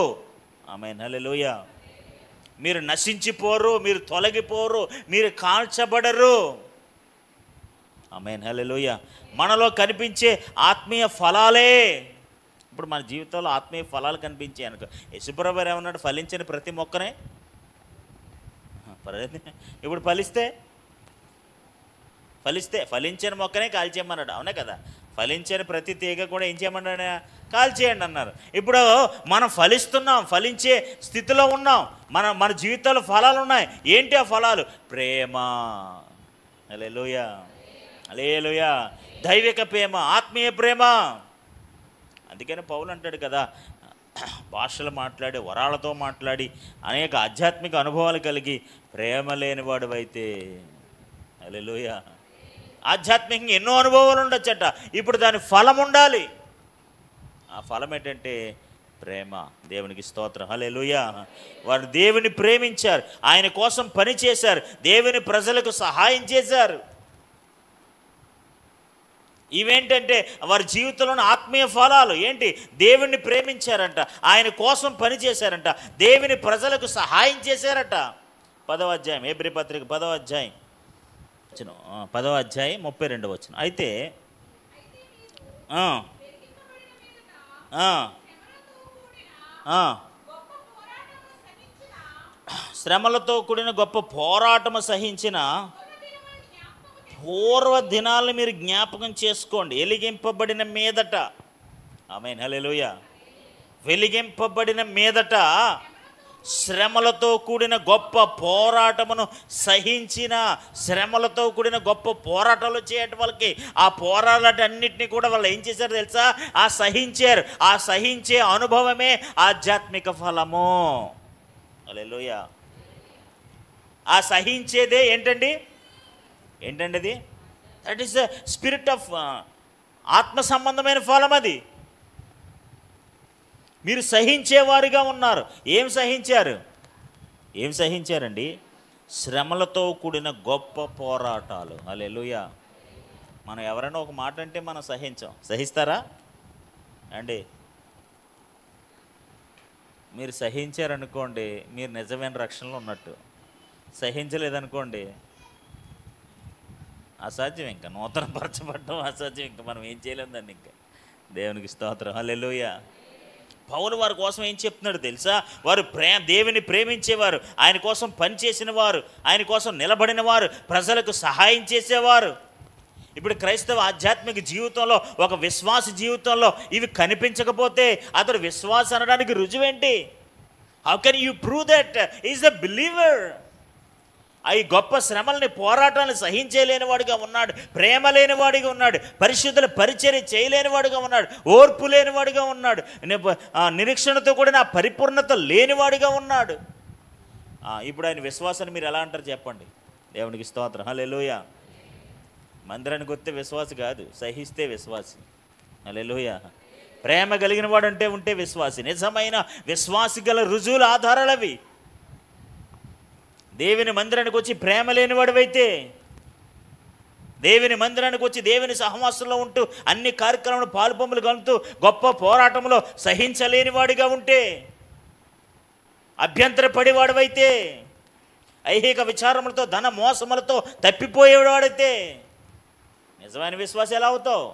ఆమేన్, హల్లెలూయా. మీరు నశించిపోరు, మీరు తొలగిపోరు, మీరు కాల్చబడరు. ఆమేన్, హల్లెలూయా. మనలో కనిపించే ఆత్మీయ ఫలాలే, ఇప్పుడు మన జీవితంలో ఆత్మీయ ఫలాలు కనిపించాయి అనుకో. యేసుప్రభువు ఏమన్నాడు? ఫలించని ప్రతి మొక్కనే ఇప్పుడు ఫలించని మొక్కనే కాల్చేయమన్నాడు. అవునే కదా? ఫలించని ప్రతి తీగ కూడా ఏం చేయమన్నాడు? కాల్చేయండి అన్నారు. ఇప్పుడు మనం ఫలిస్తున్నాం, ఫలించే స్థితిలో ఉన్నాం, మన జీవితాల్లో ఫలాలు ఉన్నాయి. ఏంటి ఆ ఫలాలు? ప్రేమ, హల్లెలూయా, హల్లెలూయా. దైవిక ప్రేమ, ఆత్మీయ ప్రేమ. అందుకని పౌలు అంటాడు కదా, భాషలు మాట్లాడి, వరాలతో మాట్లాడి, అనేక ఆధ్యాత్మిక అనుభవాలు కలిగి ప్రేమ లేనివాడు అయితే, హల్లెలూయా. ఆధ్యాత్మికంగా ఎన్నో అనుభవాలు ఉండొచ్చట, ఇప్పుడు దాని ఫలం ఉండాలి. ఆ ఫలం ఏంటంటే ప్రేమ. దేవునికి స్తోత్రం, హల్లెలూయా. వారు దేవుని ప్రేమించారు, ఆయన కోసం పని చేశారు, దేవుని ప్రజలకు సహాయం చేశారు. ఇవేంటంటే వారి జీవితంలోని ఆత్మీయ ఫలాలు ఏంటి? దేవుణ్ణి ప్రేమించారంట, ఆయన కోసం పని చేశారంట, దేవుని ప్రజలకు సహాయం చేశారట. 10వ అధ్యాయం హెబ్రీ పత్రిక 10వ అధ్యాయం 10వ అధ్యాయం 32వ వచనం. అయితే శ్రమలతో కూడిన గొప్ప పోరాటము సహించిన పూర్వ దినాలను మీరు జ్ఞాపకం చేసుకోండి. వెలిగింపబడిన మీదట, ఆమేన్ హల్లెలూయా, వెలిగింపబడిన మీదట శ్రమలతో కూడిన గొప్ప పోరాటమును సహించిన, శ్రమలతో కూడిన గొప్ప పోరాటాలు చేయటం వాళ్ళకి, ఆ పోరాటాలన్నింటినీ కూడా వాళ్ళు ఏం చేశారు తెలుసా? ఆ సహించారు. ఆ సహించే అనుభవమే ఆధ్యాత్మిక ఫలము. హల్లెలూయా. ఆ సహించేదే ఏంటండి అది? That is the spirit of ఆత్మ సంబంధమైన ఫలం అది. మీరు సహించేవారుగా ఉన్నారు. ఏం సహించారండి? శ్రమలతో కూడిన గొప్ప పోరాటాలు. హల్లెలూయా. మనం ఎవరైనా ఒక మాట అంటే మనం సహిస్తారా అండి? మీరు సహించారనుకోండి, మీరు నిజమైన రక్షణలో ఉన్నట్టు. సహించలేదనుకోండి, అసాధ్యం. ఇంకా నూతనపరచబడడం అసాధ్యం. ఇంకా మనం ఏం చేయలేం దాన్ని. ఇంకా దేవునికి స్తోత్రం. హల్లెలూయా. పౌలు వారి కోసం ఏం చెప్తున్నాడు తెలుసా? వారు దేవుని ప్రేమించేవారు, ఆయన కోసం పనిచేసిన వారు, ఆయన కోసం నిలబడిన వారు, ప్రజలకు సహాయం చేసేవారు. ఇప్పుడు క్రైస్తవ ఆధ్యాత్మిక జీవితంలో, ఒక విశ్వాస జీవితంలో ఇవి కనిపించకపోతే అతడు విశ్వాస అనడానికి రుజువేంటి? How can you prove that is the believer? ఈ గొప్ప శ్రమల్ని, పోరాటాలను సహించలేనివాడిగా ఉన్నాడు, ప్రేమ లేనివాడిగా ఉన్నాడు, పరిశుద్ధుల పరిచర్య చేయలేనివాడిగా ఉన్నాడు, ఓర్పు లేనివాడిగా ఉన్నాడు, నిరీక్షణతో కూడా నా పరిపూర్ణత లేనివాడిగా ఉన్నాడు. ఇప్పుడు ఆయన విశ్వాసాన్ని మీరు ఎలా అంటారు చెప్పండి? దేవునికి స్తోత్రం. హల్లెలూయా. మందిరానికి వస్తే విశ్వాసి కాదు, సహిస్తే విశ్వాసి. హల్లెలూయా. ప్రేమ కలిగిన వాడు అంటే ఉంటే విశ్వాసి. నిజమైన విశ్వాసి గల రుజువుల ఆధారాలు అవి. దేవుని మందిరానికి వచ్చి ప్రేమ లేనివాడివైతే, దేవుని మందిరానికి వచ్చి దేవుని సహవాసంలో ఉంటూ అన్ని కార్యక్రమాలు పాలుపొమ్ములు కలుపుతూ గొప్ప పోరాటంలో సహించలేనివాడిగా ఉంటే, అభ్యంతరపడేవాడివైతే, ఐహిక విచారములతో ధన మోసములతో తప్పిపోయేవాడైతే నిజమైన విశ్వాసం ఎలా అవుతావు?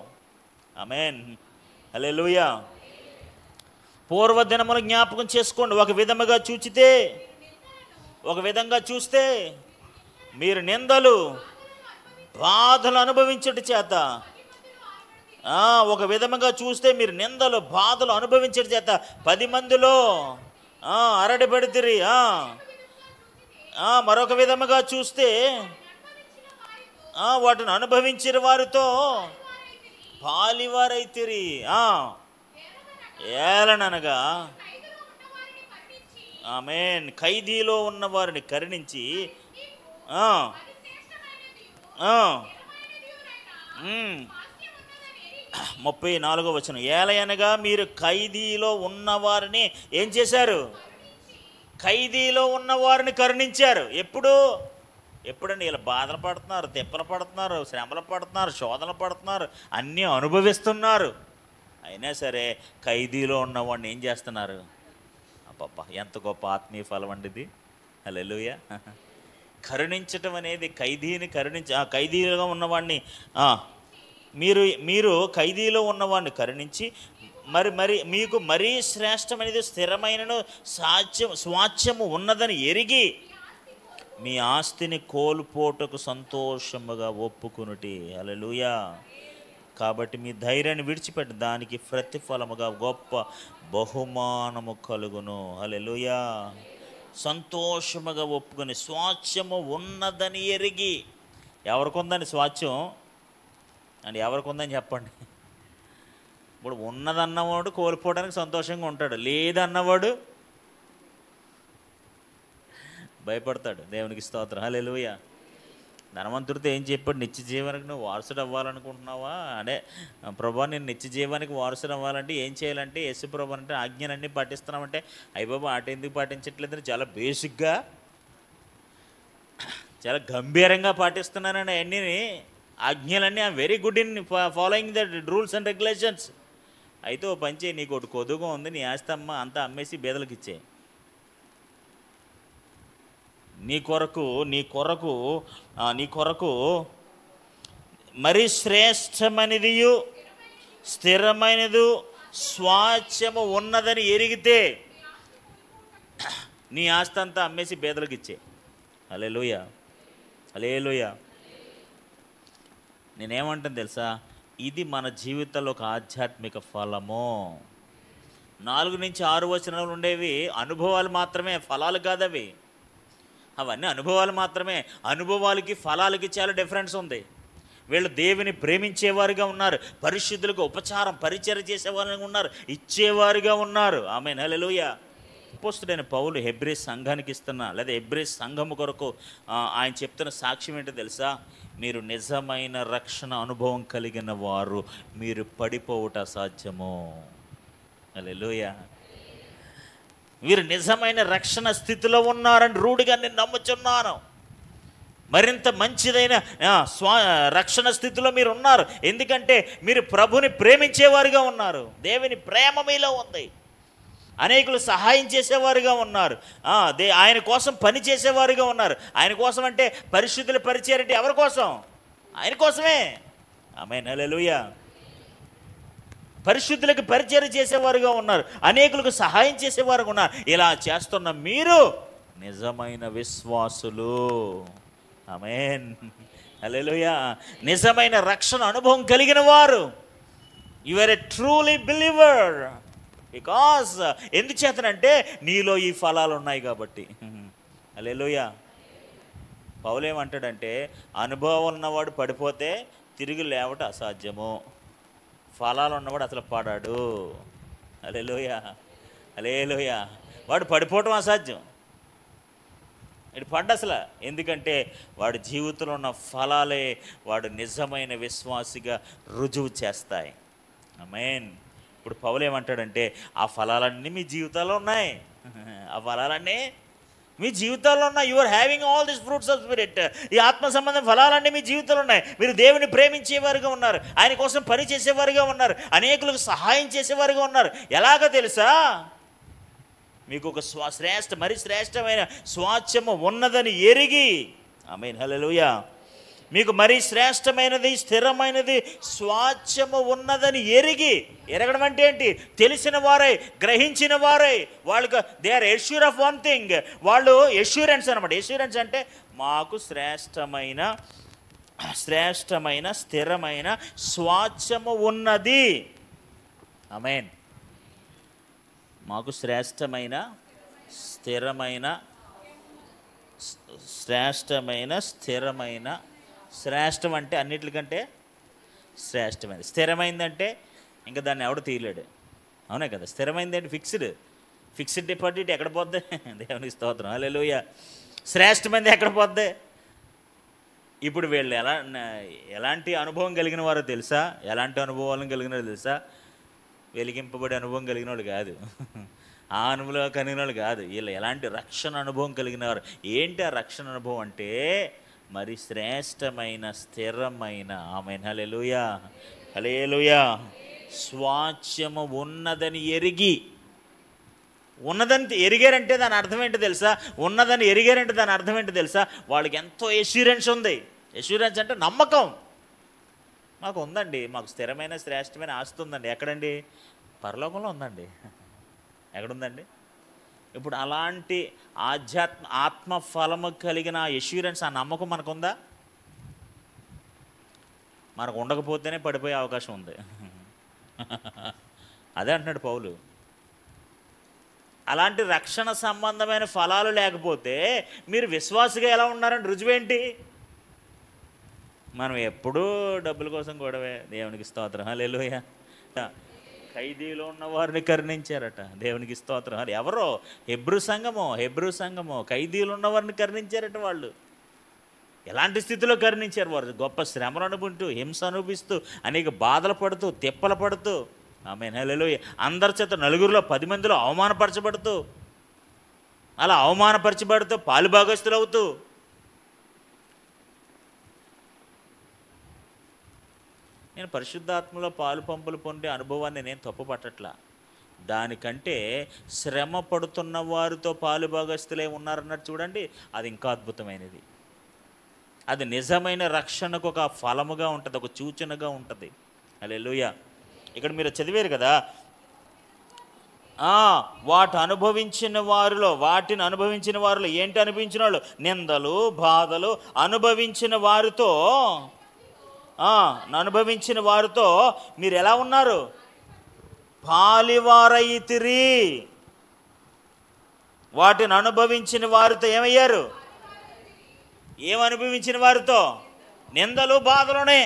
ఆమేన్ హల్లెలూయా. పూర్వదినమును జ్ఞాపకం చేసుకోండి. ఒక విధంగా చూస్తే మీరు నిందలు బాధలు అనుభవించట చేత, ఒక విధముగా చూస్తే మీరు నిందలు బాధలు అనుభవించట చేత 10 మందిలో అరడిపడితిరి. మరొక విధముగా చూస్తే వాటిని అనుభవించిన వారితో పాలివారైతిరి. ఏలననగా ఆమేన్, ఖైదీలో ఉన్న వారిని కరుణించి 34వ వచనం, ఏలయనగా మీరు ఖైదీలో ఉన్నవారిని ఏం చేశారు? ఖైదీలో ఉన్నవారిని కరుణించారు. ఎప్పుడండి? ఇలా బాధలు పడుతున్నారు, తిప్పలు పడుతున్నారు, శ్రమలు పడుతున్నారు, శోధనలు పడుతున్నారు, అన్నీ అనుభవిస్తున్నారు. అయినా సరే ఖైదీలో ఉన్నవాడిని ఏం చేస్తున్నారు? అబ్బబ్బా, ఎంత గొప్ప ఆత్మీయ ఫలం అండి ఇది. హల్లెలూయా. కరుణించటం అనేది, ఖైదీలుగా ఉన్నవాడిని మీరు ఖైదీలో ఉన్నవాడిని కరుణించి మరి మీకు మరీ శ్రేష్టమైనది స్థిరమైనను స్వాచ్ఛము ఉన్నదని ఎరిగి మీ ఆస్తిని కోల్పోటకు సంతోషముగా ఒప్పుకొనుటి. హల్లెలూయా. కాబట్టి మీ ధైర్యాన్ని విడిచిపెట్టి దానికి ప్రతిఫలముగా గొప్ప బహుమానము కలుగును. హల్లెలూయా. సంతోషముగా ఒప్పుకొని స్వాచ్ఛము ఉన్నదని ఎరిగి. ఎవరికి ఉందని స్వాచ్ఛం అండి? ఎవరికి ఉందని చెప్పండి. ఇప్పుడు ఉన్నదన్నవాడు కోల్పోవడానికి సంతోషంగా ఉంటాడు, లేదన్నవాడు భయపడతాడు. దేవునికి స్తోత్రం. హల్లెలూయా. ధనవంతుడితో ఏం చెప్పాడు? నిత్య జీవానికి నువ్వు వారసుడు అవ్వాలనుకుంటున్నావా? అంటే ప్రభా, నేను నిత్య జీవానికి వారసుడు అవ్వాలంటే ఏం చేయాలంటే, యేసు ప్రభు అంటే ఆజ్ఞలన్నీ పాటిస్తున్నామంటే, అయ్యబాబా ఆట ఎందుకు పాటించట్లేదని చాలా బేసిక్గా, చాలా గంభీరంగా పాటిస్తున్నానని అన్నీ ఆజ్ఞలన్నీ. I'm very good in following the rules and regulations. అయితే ఓ పని చేయి, నీకు ఒకటి కొద్దుగా ఉంది, నీ ఆస్తి అంతా అమ్మేసి బేదలకు ఇచ్చే. నీ కొరకు నీ కొరకు నీ కొరకు మరి శ్రేష్టమైనదియు స్థిరమైనది స్వాస్థ్యము ఉన్నదని ఎరిగితే నీ ఆస్తి అంతా అమ్మేసి పేదలకు ఇచ్చే. హల్లెలూయా, హల్లెలూయా. నేనేమంటాను తెలుసా, ఇది మన జీవితంలో ఒక ఆధ్యాత్మిక ఫలము. 4 నుంచి 6 వచనాలు ఉండేవి అనుభవాలు మాత్రమే, ఫలాలు కాదవి. అవన్నీ అనుభవాలు మాత్రమే. అనుభవాలకి ఫలాలకి చాలా డిఫరెన్స్ ఉంది. వీళ్ళు దేవుని ప్రేమించేవారుగా ఉన్నారు, పరిశుద్ధులకు ఉపచారం పరిచయం చేసేవారుగా ఉన్నారు, ఇచ్చేవారుగా ఉన్నారు. ఆమేన్, హల్లెలూయా. అపోస్తలుడైన పౌలు హెబ్రీ సంఘానికి ఇస్తున్న లేదా హెబ్రీ సంఘము కొరకు ఆయన చెప్తున్న సాక్ష్యం ఏంటో తెలుసా, మీరు నిజమైన రక్షణ అనుభవం కలిగిన వారు, మీరు పడిపోవుట అసాధ్యము. హల్లెలూయా. మీరు నిజమైన రక్షణ స్థితిలో ఉన్నారని రూఢిగా నేను నమ్ముచున్నాను. మరింత మంచిదైన రక్షణ స్థితిలో మీరు ఉన్నారు. ఎందుకంటే మీరు ప్రభుని ప్రేమించేవారుగా ఉన్నారు, దేవుని ప్రేమ మీలో ఉంది, అనేకులు సహాయం చేసేవారుగా ఉన్నారు, ఆయన కోసం పని చేసేవారుగా ఉన్నారు. ఆయన కోసం అంటే పరిశుద్ధుల పరిచయం అంటే ఎవరి కోసం? ఆయన కోసమే. ఆమేన్, హల్లెలూయా. పరిశుద్ధులకు పరిచయం చేసేవారుగా ఉన్నారు, అనేకులకు సహాయం చేసేవారుగా ఉన్నారు. ఇలా చేస్తున్న మీరు నిజమైన విశ్వాసులు. ఆమేన్, హల్లెలూయా. నిజమైన రక్షణ అనుభవం కలిగిన వారు. You are a truly believer. Because ఎందుచేతనంటే నీలో ఈ ఫలాలు ఉన్నాయి కాబట్టి. హల్లెలూయా. పౌలు ఏమంటాడంటే, అనుభవం ఉన్నవాడు పడిపోతే తిరిగి లేవట అసాధ్యము, ఫలాలు ఉన్నవాడు అసలు పడాడు. హల్లెలూయా, హల్లెలూయా. వాడు పడిపోవటం అసాధ్యం, ఇటు పడ్డ అసలు. ఎందుకంటే వాడి జీవితంలో ఉన్న ఫలాలే వాడు నిజమైన విశ్వాసిగా రుజువు చేస్తాయి. ఆమేన్. ఇప్పుడు పౌలు ఏమంటాడంటే, ఆ ఫలాలన్నీ మీ జీవితాల్లో ఉన్నాయి, ఆ ఫలాలన్నీ మీ జీవితాల్లో ఉన్నాయి. You are having all this fruits of spirit. ఈ ఆత్మ సంబంధం ఫలాలన్నీ మీ జీవితంలో ఉన్నాయి. మీరు దేవుని ప్రేమించేవారుగా ఉన్నారు, ఆయన కోసం పని చేసేవారుగా ఉన్నారు, అనేకులకు సహాయం చేసేవారుగా ఉన్నారు. ఎలాగో తెలుసా, మీకు ఒక మరి శ్రేష్టమైన స్వాస్థ్యము ఉన్నదని ఎరిగి. ఆమేన్, హల్లెలూయా. మీకు మరి శ్రేష్టమైనది స్థిరమైనది స్వాస్థ్యము ఉన్నదని ఎరిగి. ఎరగడం అంటే ఏంటి? తెలిసిన వారై, గ్రహించిన వారై, వాళ్ళకు they are assure of one thing. వాళ్ళు ఎష్యూరెన్స్ అనమాట. ఎష్యూరెన్స్ అంటే మాకు శ్రేష్టమైన స్థిరమైన స్వాస్థ్యము ఉన్నది. ఆమేన్. మాకు స్థిరమైన శ్రేష్టం అంటే అన్నిటికంటే శ్రేష్టమైనది. స్థిరమైందంటే ఇంకా దాన్ని ఎవడు తీయలేడు. అవునే కదా. స్థిరమైంది అంటే ఫిక్స్డ్ డిపాజిట్ ఎక్కడ పోద్ది? దేవునికి స్తోత్రం, హల్లెలూయా. శ్రేష్టమైనది ఎక్కడ పోద్ది? ఇప్పుడు వీళ్ళు ఎలాంటి అనుభవం కలిగిన వారో తెలుసా? ఎలాంటి అనుభవాలను కలిగినారో తెలుసా? వెలిగింపబడే అనుభవం కలిగిన వాళ్ళు కాదు, ఆ అనుభవం కలిగిన వాళ్ళు కాదు. వీళ్ళు ఎలాంటి రక్షణ అనుభవం కలిగిన వారు. ఏంటి ఆ రక్షణ అనుభవం అంటే, మరి స్థిరమైన ఆమేన్, హల్లెలూయా, హల్లెలూయా, స్వాస్థ్యము ఉన్నదని ఎరిగి. ఉన్నదని ఎరిగారంటే దాని అర్థం ఏంటో తెలుసా? ఉన్నదని ఎరిగారంటే దాని అర్థం ఏంటో తెలుసా? వాళ్ళకి ఎంతో ఎష్యూరెన్స్ ఉంది. ఎష్యూరెన్స్ అంటే నమ్మకం. మాకు ఉందండి, మాకు శ్రేష్టమైన ఆస్తి ఉందండి. ఎక్కడండి? పరలోకంలో ఉందండి. ఎక్కడుందండి? ఇప్పుడు అలాంటి ఆత్మ ఫలము కలిగిన ఎష్యూరెన్స్, ఆ నమ్మకం మనకుందా? మనకు ఉండకపోతేనే పడిపోయే అవకాశం ఉంది. అదే అంటున్నాడు పౌలు. అలాంటి రక్షణ సంబంధమైన ఫలాలు లేకపోతే మీరు విశ్వాసిగా ఎలా ఉన్నారంటే రుజువేంటి? మనం ఎప్పుడూ డబ్బుల కోసం గొడవే. దేవునికి స్తోత్రం, హల్లెలూయా. ఖైదీలో ఉన్న వారిని కరుణించారట. దేవునికి స్తోత్రం. ఎవరో హెబ్రూ సంఘము ఖైదీలు ఉన్న వారిని కరుణించారట. వాళ్ళు ఎలాంటి స్థితిలో కరుణించారు? వారు గొప్ప శ్రమను అనుకుంటూ, హింస అనుభవిస్తూ, అనేక బాధలు పడుతూ, తిప్పలు పడుతూ. ఆమేన్, హల్లెలూయా. అందరి చేత నలుగురిలో 10 మందిలో అవమానపరచబడుతూ, అలా అవమానపరచబడుతూ పాలుభాగస్తులు అవుతూ. నేను పరిశుద్ధాత్మలో పాలు పంపులు పొందే అనుభవాన్ని నేను తప్పు పట్టట్లా. దానికంటే శ్రమ పడుతున్న వారితో పాలుభాగస్తులే ఉన్నారన్నట్టు చూడండి. అది ఇంకా అద్భుతమైనది. అది నిజమైన రక్షణకు ఒక ఫలముగా ఉంటుంది, ఒక సూచనగా ఉంటుంది. హల్లెలూయా. ఇక్కడ మీరు చదివారు కదా, వాటిని అనుభవించిన వారిలో ఏంటి అనుభవించిన వాళ్ళు? నిందలు, బాధలు అనుభవించిన వారితో మీరు ఎలా ఉన్నారు? పాలివారైతిరి. వాటిని అనుభవించిన వారితో ఏమయ్యారు? ఏమనుభవించిన వారితో? నిందలు, బాధలునే.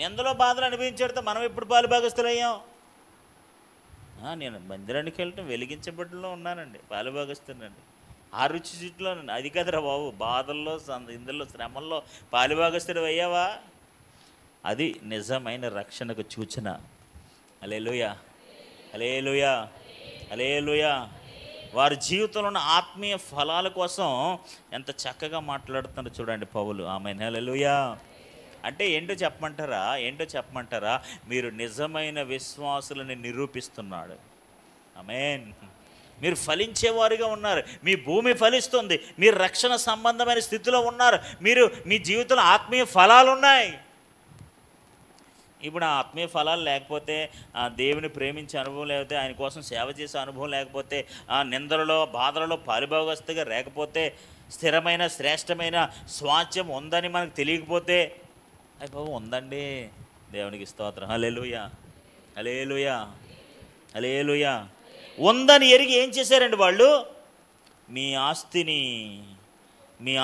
నిందలో బాధలు అనుభవించడంతో మనం ఎప్పుడు పాలుభాగస్తులయ్యాం? నేను మందిరానికి వెళ్ళటం వెలిగించబడిలో ఉన్నానండి, పాలుభాగస్తునండి. ఆ రుచి చుట్టులో అది కదరా బాబు, బాధల్లో, ఇందులో, శ్రమల్లో పాలుభాగస్తుడు అయ్యావా? అది నిజమైన రక్షణకు సూచన. హల్లెలూయా, హల్లెలూయా, హల్లెలూయా. వారి జీవితంలో ఉన్న ఆత్మీయ ఫలాల కోసం ఎంత చక్కగా మాట్లాడుతున్నారు చూడండి పౌలు. ఆమేన్, హల్లెలూయా. అంటే ఏంటో చెప్పమంటారా? మీరు నిజమైన విశ్వాసులని నిరూపిస్తున్నాడు. ఆమేన్. మీరు ఫలించేవారుగా ఉన్నారు, మీ భూమి ఫలిస్తుంది, మీరు రక్షణ సంబంధమైన స్థితిలో ఉన్నారు, మీ జీవితంలో ఆత్మీయ ఫలాలు ఉన్నాయి. ఇప్పుడు ఆ ఆత్మీయ ఫలాలు లేకపోతే, దేవుని ప్రేమించే అనుభవం లేకపోతే, ఆయన కోసం సేవ చేసే అనుభవం లేకపోతే, నిందలలో, బాధలలో పాలుభాగస్తుగా లేకపోతే, స్థిరమైన శ్రేష్టమైన స్వాస్థ్యం ఉందని మనకు తెలియకపోతే, అయ్య బాబు ఉందండి, దేవునికి స్తోత్రం, హల్లెలూయా, హల్లెలూయా, హల్లెలూయా. ఉందని ఎరిగి ఏం చేశారండి వాళ్ళు? మీ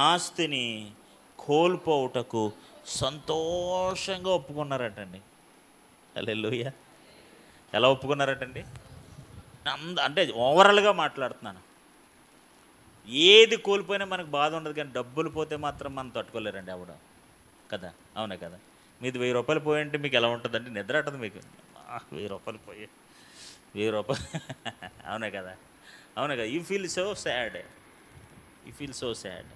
ఆస్తిని కోల్పోవుటకు సంతోషంగా ఒప్పుకున్నారటండి. హల్లెలూయా. ఎలా ఒప్పుకున్నారటండి? అంటే ఓవరాల్గా మాట్లాడుతున్నాను. ఏది కోల్పోయినా మనకు బాధ ఉండదు, కానీ డబ్బులు పోతే మాత్రం మనం తట్టుకోలేరండి ఆవిడ కదా. అవునా కదా? మీది 1000 రూపాయలు పోయంటే మీకు ఎలా ఉంటుందండి? నిద్ర అట్టదు మీకు. 1000 రూపాయలు పోయి 1000 రూపాయలు అవునా కదా? You feel so sad.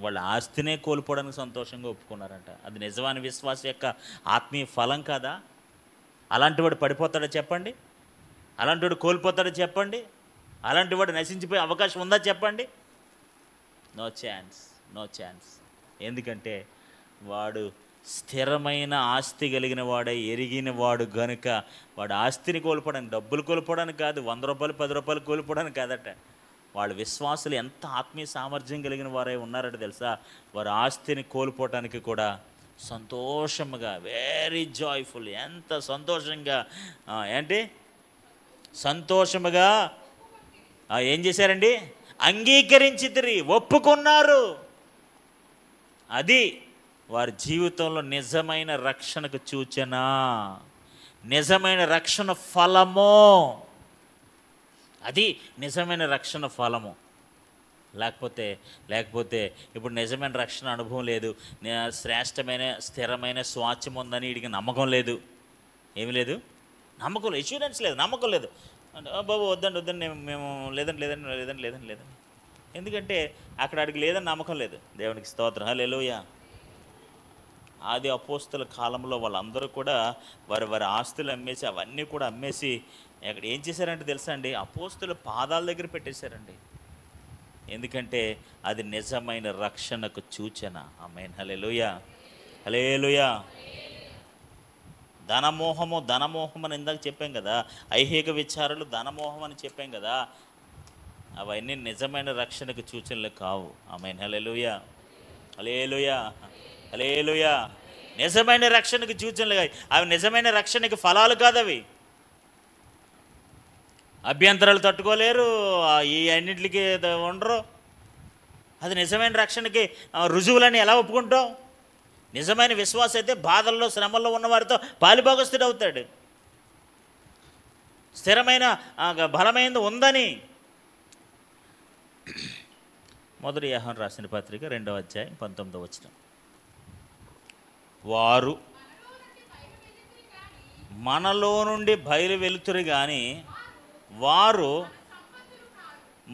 వాళ్ళ ఆస్తినే కోల్పోవడానికి సంతోషంగా ఒప్పుకున్నారంట. అది నిజమైన విశ్వాస యొక్క ఆత్మీయ ఫలం కాదా? అలాంటి వాడు పడిపోతాడో చెప్పండి? అలాంటి వాడు కోల్పోతాడో చెప్పండి? అలాంటి వాడు నశించిపోయే అవకాశం ఉందా చెప్పండి? No chance. ఎందుకంటే వాడు స్థిరమైన ఆస్తి కలిగిన వాడే, ఎరిగిన వాడు గనుక వాడు ఆస్తిని కోల్పోవడానికి, డబ్బులు కోల్పోవడానికి కాదు, 100 రూపాయలు 10 రూపాయలు కోల్పోవడానికి కాదట. వాళ్ళ విశ్వాసులు ఎంత ఆత్మీయ సామర్థ్యం కలిగిన వారై ఉన్నారట తెలుసా? వారి ఆస్తిని కోల్పోవటానికి కూడా సంతోషముగా, వెరీ జాయ్ఫుల్, ఎంత సంతోషంగా, సంతోషముగా ఏం చేశారండి? అంగీకరించితిరి, ఒప్పుకున్నారు. అది వారి జీవితంలో నిజమైన రక్షణకు సూచన, నిజమైన రక్షణ ఫలము. అది నిజమైన రక్షణ ఫలము. లేకపోతే ఇప్పుడు నిజమైన రక్షణ అనుభవం లేదు, శ్రేష్టమైన స్థిరమైన స్వాస్థ్యం ఉందని వీడికి నమ్మకం లేదు. ఏమి లేదు? నమ్మకం లేదు, ఇన్సూరెన్స్ లేదు, నమ్మకం లేదు. బాబు వద్దండి మేము లేదండి. ఎందుకంటే అక్కడ అడిగి లేదని నమ్మకం లేదు. దేవునికి స్తోత్రం, హల్లెలూయా. ఆది అపోస్తల కాలంలో వాళ్ళందరూ కూడా వారి ఆస్తులు అమ్మేసి, అవన్నీ కూడా అమ్మేసి అక్కడ ఏం చేశారంటే తెలుసా అండి? అపోస్తల పాదాల దగ్గర పెట్టేశారండి. ఎందుకంటే అది నిజమైన రక్షణకు సూచన. ఆమేన్, హల్లెలూయా, హల్లెలూయా. ధనమోహము అని ఇందాక చెప్పాం కదా, ఐహిక విచారాలు ధనమోహం అని చెప్పాం కదా, అవన్నీ నిజమైన రక్షణకు సూచనలు కావు. ఆమేన్, హల్లెలూయా, హల్లెలూయా, హల్లెలూయా. నిజమైన రక్షణకు సూచనలు కావు అవి, నిజమైన రక్షణకి ఫలాలు కాదు అవి. అభ్యంతరాలు తట్టుకోలేరు, ఈ అన్నింటికి ఉండరు. అది నిజమైన రక్షణకి రుజువులని ఎలా ఒప్పుకుంటావు? నిజమైన విశ్వాసం అయితే బాధల్లో, శ్రమల్లో ఉన్నవారితో పాలుభాగస్తుడు అవుతాడు. స్థిరమైన బలమైనది ఉందని. 1 యోహాను రాసిన పత్రిక 2వ అధ్యాయం 19వ వచనం. వారు మనలో నుండి బయలు వెలుతురు కానీ వారు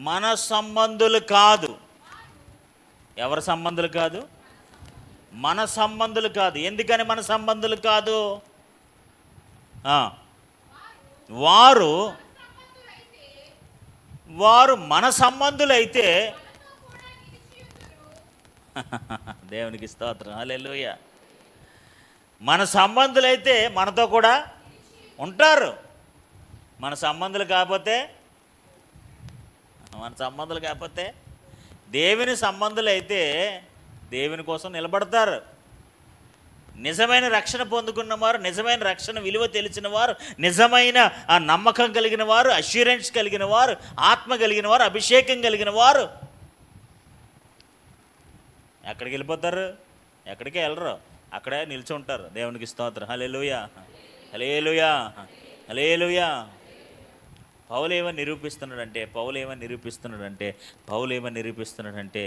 మన సంబంధులు కాదు. ఎవరి సంబంధులు కాదు? మన సంబంధులు కాదు. ఎందుకని మన సంబంధులు కాదు? వారు వారు మన సంబంధులైతే దేవునికి స్తోత్రం, హల్లెలూయా. మన సంబంధులైతే మనతో కూడా ఉంటారు. మన సంబంధులు కాకపోతే దేవుని సంబంధులైతే దేవుని కోసం నిలబడతారు. నిజమైన రక్షణ పొందుకున్న వారు, నిజమైన రక్షణ విలువ తెలిసిన వారు, నిజమైన ఆ నమ్మకం కలిగిన వారు, అష్యూరెన్స్ కలిగిన వారు, ఆత్మ కలిగిన వారు, అభిషేకం కలిగిన వారు ఎక్కడికి వెళ్ళిపోతారు? ఎక్కడికి వెళ్ళరు, అక్కడే నిలిచి ఉంటారు. దేవునికి స్తోత్రం, హల్లెలూయా, హల్లెలూయా, హల్లెలూయా. పౌలు ఏమని నిరూపిస్తున్నాడంటే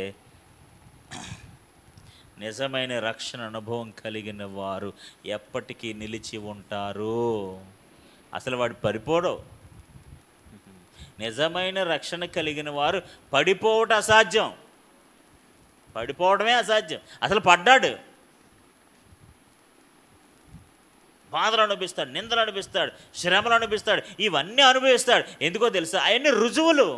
నిజమైన రక్షణ అనుభవం కలిగిన వారు ఎప్పటికీ నిలిచి ఉంటారు. అసలు వాడు పడిపోడు. నిజమైన రక్షణ కలిగిన వారు పడిపోవడమే అసాధ్యం. అసలు పడ్డాడు, బాధలు అనుభవిస్తాడు, నిందలు అనుభవిస్తాడు, శ్రమలు అనుభవిస్తాడు, ఇవన్నీ అనుభవిస్తాడు. ఎందుకో తెలుసా? అవన్నీ రుజువులు.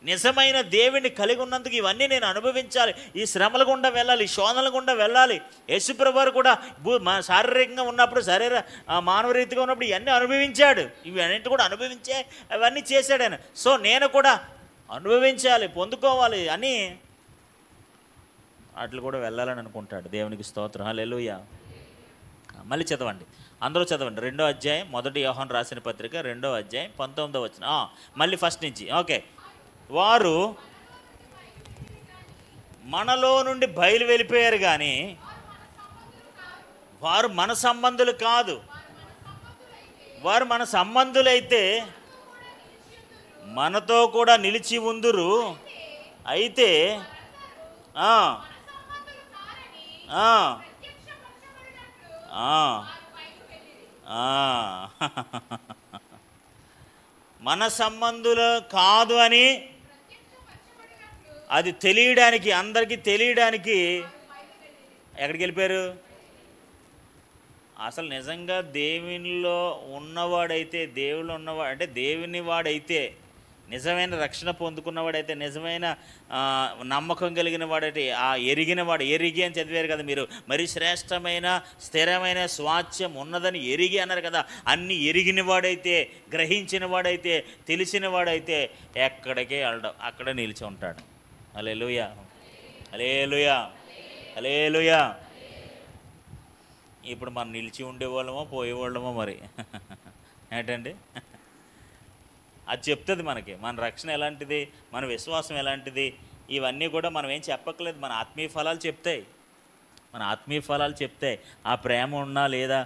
నిజమైన దేవుని కలిగి ఉన్నందుకు ఇవన్నీ నేను అనుభవించాలి, ఈ శ్రమల గుండా వెళ్ళాలి, ఈ శోధనల గుండా వెళ్ళాలి. యేసుప్రభువు వారు కూడా శారీరకంగా ఉన్నప్పుడు, మానవ రీతిగా ఉన్నప్పుడు ఇవన్నీ అనుభవించాడు. ఇవన్నింటి కూడా అనుభవించే అవన్నీ చేశాడు ఆయన. సో నేను కూడా అనుభవించాలి, పొందుకోవాలి అని అట్లు కూడా వెళ్ళాలని అనుకుంటాడు. దేవునికి స్తోత్రం, హల్లెలూయా. మళ్ళీ చదవండి, అందరూ చదవండి. 2వ అధ్యాయం, 1 యోహాను రాసిన పత్రిక 2వ అధ్యాయం 19వ వచనం. మళ్ళీ ఫస్ట్ నుంచి. ఓకే. వారు మనలో నుండి బయలు వెళ్ళిపోయారు కానీ వారు మన సంబంధులు కాదు. వారు మన సంబంధులైతే మనతో కూడా నిలిచి ఉందురు. అయితే మన సంబంధులు కాదు అని అది తెలియడానికి, అందరికీ తెలియడానికి ఎక్కడికి వెళ్ళిపోయారు? అసలు నిజంగా దేవునిలో ఉన్నవాడైతే, దేవుళ్ళు ఉన్నవాడు అంటే దేవుని వాడైతే, నిజమైన రక్షణ పొందుకున్నవాడైతే, నిజమైన నమ్మకం కలిగిన వాడైతే, ఆ ఎరిగి అని చదివారు కదా మీరు. మరి శ్రేష్టమైన స్థిరమైన స్వాస్థ్యం ఉన్నదని ఎరిగి అన్నారు కదా. అన్నీ ఎరిగిన వాడైతే, గ్రహించిన వాడైతే, తెలిసిన వాడైతే ఎక్కడికే వెళ్ళడం, అక్కడే నిలిచి ఉంటాడు. హల్లెలూయా, హల్లెలూయా, హల్లెలూయా. ఇప్పుడు మనం నిలిచి ఉండేవాళ్ళమో పోయేవాళ్ళమో మరి ఏంటండి? అది చెప్తుంది మనకి మన రక్షణ ఎలాంటిది, మన విశ్వాసం ఎలాంటిది. ఇవన్నీ కూడా మనం ఏం చెప్పక్కలేదు, మన ఆత్మీయ ఫలాలు చెప్తాయి. ఆ ప్రేమ ఉన్నా లేదా,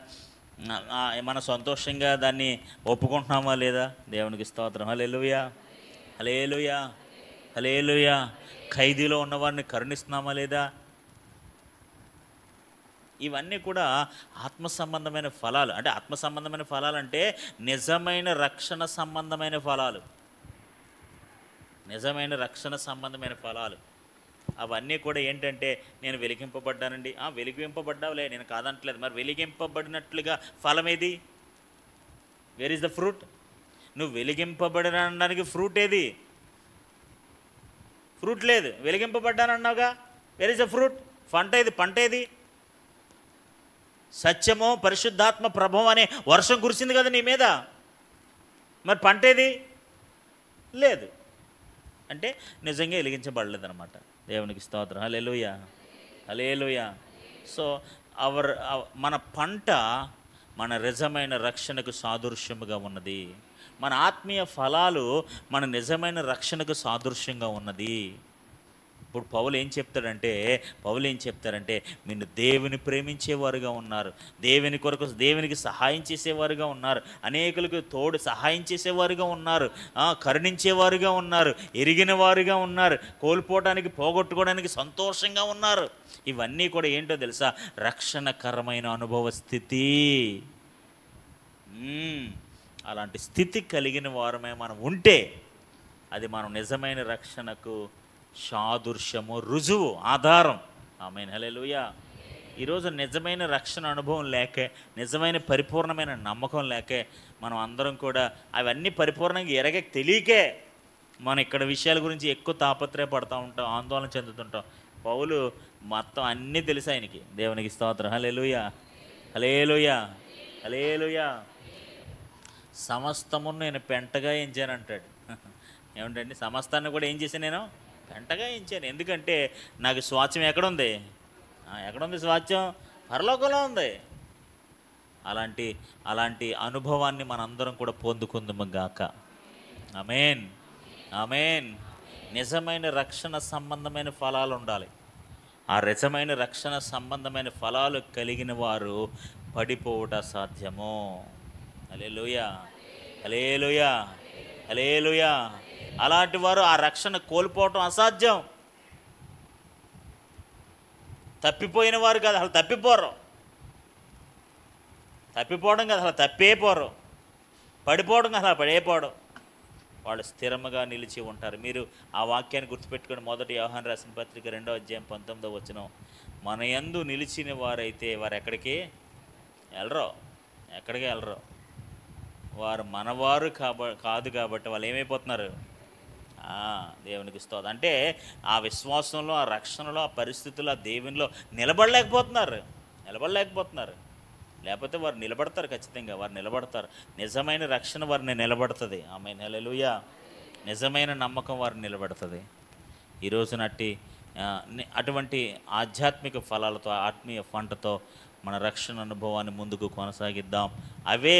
మన సంతోషంగా దాన్ని ఒప్పుకుంటున్నామా లేదా. దేవునికి స్తోత్రం, హల్లెలూయా, హల్లెలూయా, హల్లెలూయా. ఖైదీలో ఉన్నవారిని కరుణిస్తున్నామా లేదా. ఇవన్నీ కూడా ఆత్మ సంబంధమైన ఫలాలు. అంటే ఆత్మ సంబంధమైన ఫలాలు అంటే నిజమైన రక్షణ సంబంధమైన ఫలాలు, నిజమైన రక్షణ సంబంధమైన ఫలాలు. అవన్నీ కూడా ఏంటంటే, నేను వెలిగింపబడ్డానండి. వెలిగింపబడ్డావులే, నేను కాదంటలేదు. మరి వెలిగింపబడినట్లుగా ఫలం ఏది? Where is the fruit? నువ్వు వెలిగింపబడినడానికి ఫ్రూట్ ఏది? ఫ్రూట్ లేదు. వెలిగింపబడ్డానన్నావుగా, వేర్ ఈజ్ ద ఫ్రూట్? పంట ఏది? సత్యము, పరిశుద్ధాత్మ ప్రభావం అనే వర్షం కురిసింది కదా నీ మీద. మరి పంట ఏది? లేదు. అంటే నిజంగా వెలిగించబడలేదన్నమాట. దేవునికి స్తోత్రం, హల్లెలూయా, హల్లెలూయా. సో మన పంట మన నిజమైన రక్షణకు సాదృశ్యముగా ఉన్నది. మన ఆత్మీయ ఫలాలు మన నిజమైన రక్షణకు సాదృశ్యంగా ఉన్నది. ఇప్పుడు పౌలు ఏం చెప్తారంటే మీరు దేవుని ప్రేమించేవారుగా ఉన్నారు, దేవుని కొరకు దేవునికి సహాయం చేసేవారుగా ఉన్నారు, అనేకులకు తోడు సహాయం చేసేవారుగా ఉన్నారు, కరుణించేవారుగా ఉన్నారు, ఎరిగిన వారుగా ఉన్నారు, కోల్పోవడానికి పోగొట్టుకోవడానికి సంతోషంగా ఉన్నారు. ఇవన్నీ కూడా ఏంటో తెలుసా? రక్షణకరమైన అనుభవ స్థితి. అలాంటి స్థితి కలిగిన వారమే మనం ఉంటే అది మనం నిజమైన రక్షణకు సాదృశ్యము, రుజువు, ఆధారం. ఆమేన్, హల్లెలూయా. ఈరోజు నిజమైన రక్షణ అనుభవం లేకే, నిజమైన పరిపూర్ణమైన నమ్మకం లేకే మనం అందరం కూడా అవన్నీ పరిపూర్ణంగా తెలియకే మనం ఇక్కడ విషయాల గురించి ఎక్కువ తాపత్రయపడతా ఉంటాం, ఆందోళన చెందుతుంటాం. పౌలు మొత్తం అన్నీ తెలుసు ఆయనకి. దేవునికి స్తోత్రం. హల్లెలూయా, హల్లెలూయా, హల్లెలూయా. సమస్తమును నేను పెంటగా ఎంచానంటాడు. ఏమిటండి? సమస్తాన్ని కూడా ఏం చేశాను? నేను పెంటగా ఎంచాను. ఎందుకంటే నాకు స్వాస్థ్యం ఎక్కడుంది? ఎక్కడుంది స్వాస్థ్యం? పరలోకంలో ఉంది. అలాంటి అనుభవాన్ని మనందరం కూడా పొందుకుందాము గాక. ఆమేన్, ఆమేన్. నిజమైన రక్షణ సంబంధమైన ఫలాలు ఉండాలి. ఆ నిజమైన రక్షణ సంబంధమైన ఫలాలు కలిగిన వారు పడిపోవుట సాధ్యము. హల్లెలూయా, హల్లెలూయా, హల్లెలూయా. అలాంటి వారు ఆ రక్షణ కోల్పోవటం అసాధ్యం. తప్పిపోయిన వారు కాదు, అసలు తప్పిపోరు. తప్పిపోవడం కాదు, అసలు తప్పేపోరు. పడిపోవడం కాదు, అసలు పడిపోవడం. వాళ్ళు స్థిరముగా నిలిచి ఉంటారు. మీరు ఆ వాక్యాన్ని గుర్తుపెట్టుకొని 1 యోహాను రాసిన పత్రిక 2వ అధ్యాయం 19వ వచనం, మన యందు నిలిచిన వారైతే వారు ఎక్కడికి వెళ్ళరు, ఎక్కడికి వెళ్ళరు. వారు మనవారు కాదు కాబట్టి వాళ్ళు ఏమైపోతున్నారు? దేవునికి స్తోత్రం. అంటే ఆ విశ్వాసంలో, ఆ రక్షణలో, ఆ పరిస్థితుల్లో, ఆ దేవునిలో నిలబడలేకపోతున్నారు. లేకపోతే వారు నిలబడతారు. ఖచ్చితంగా వారు నిలబడతారు. నిజమైన రక్షణ వారిని నిలబడుతుంది. ఆమేన్, హల్లెలూయా. నిజమైన నమ్మకం వారిని నిలబడుతుంది. ఈరోజు అటువంటి ఆధ్యాత్మిక ఫలాలతో, ఆత్మీయ పంటతో మన రక్షణ అనుభవాన్ని ముందుకు కొనసాగిద్దాం. అవే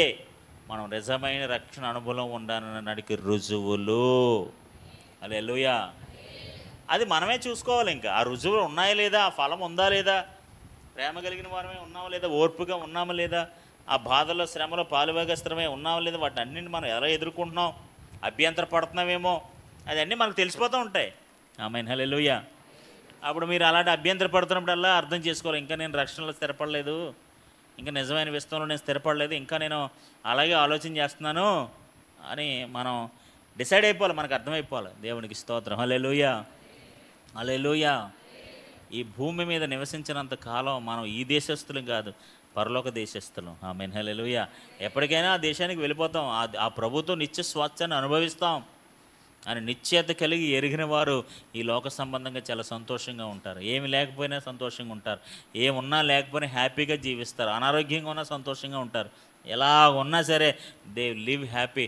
మనం నిజమైన రక్షణ అనుభవం ఉండాలనడానికి రుజువులు. హల్లెలూయా. అది మనమే చూసుకోవాలి. ఇంకా ఆ రుజువులు ఉన్నాయా లేదా, ఆ ఫలం ఉందా లేదా, ప్రేమ కలిగిన వారమే ఉన్నామా లేదా, ఓర్పుగా ఉన్నామా లేదా, ఆ బాధలో శ్రమలో పాలుభాగస్త్రమే ఉన్నామా లేదా, వాటిని అన్నింటిని మనం ఎలా ఎదుర్కొంటున్నాం, అభ్యంతర పడుతున్నామేమో, అదన్నీ మనకు తెలిసిపోతూ ఉంటాయి. ఆమేన్, హల్లెలూయా. అప్పుడు మీరు అలాంటి అభ్యంతర పడుతున్నప్పుడల్లా అర్థం చేసుకోవాలి, ఇంకా నేను రక్షణలో స్థిరపడలేదు, ఇంకా నిజమైన విషయంలో నేను స్థిరపడలేదు, ఇంకా నేను అలాగే ఆలోచన చేస్తున్నాను అని మనం డిసైడ్ అయిపోవాలి. మనకు అర్థమైపోవాలి. దేవునికి స్తోత్రం. హల్లెలూయా, హల్లెలూయా. ఈ భూమి మీద నివసించినంత కాలం మనం ఈ దేశస్తులం కాదు, పరలోక దేశస్తులం. ఆమేన్, హల్లెలూయా. ఎప్పటికైనా ఆ దేశానికి వెళ్ళిపోతాం. ఆ ప్రభుత్వం నిత్య స్వాస్థ్యాన్ని అనుభవిస్తాం అని నిశ్చయత కలిగి ఎరిగిన వారు ఈ లోక సంబంధంగా చాలా సంతోషంగా ఉంటారు. ఏమి లేకపోయినా సంతోషంగా ఉంటారు. ఏమున్నా లేకపోయినా హ్యాపీగా జీవిస్తారు. అనారోగ్యంగా ఉన్నా సంతోషంగా ఉంటారు. ఎలా ఉన్నా సరే they live happy,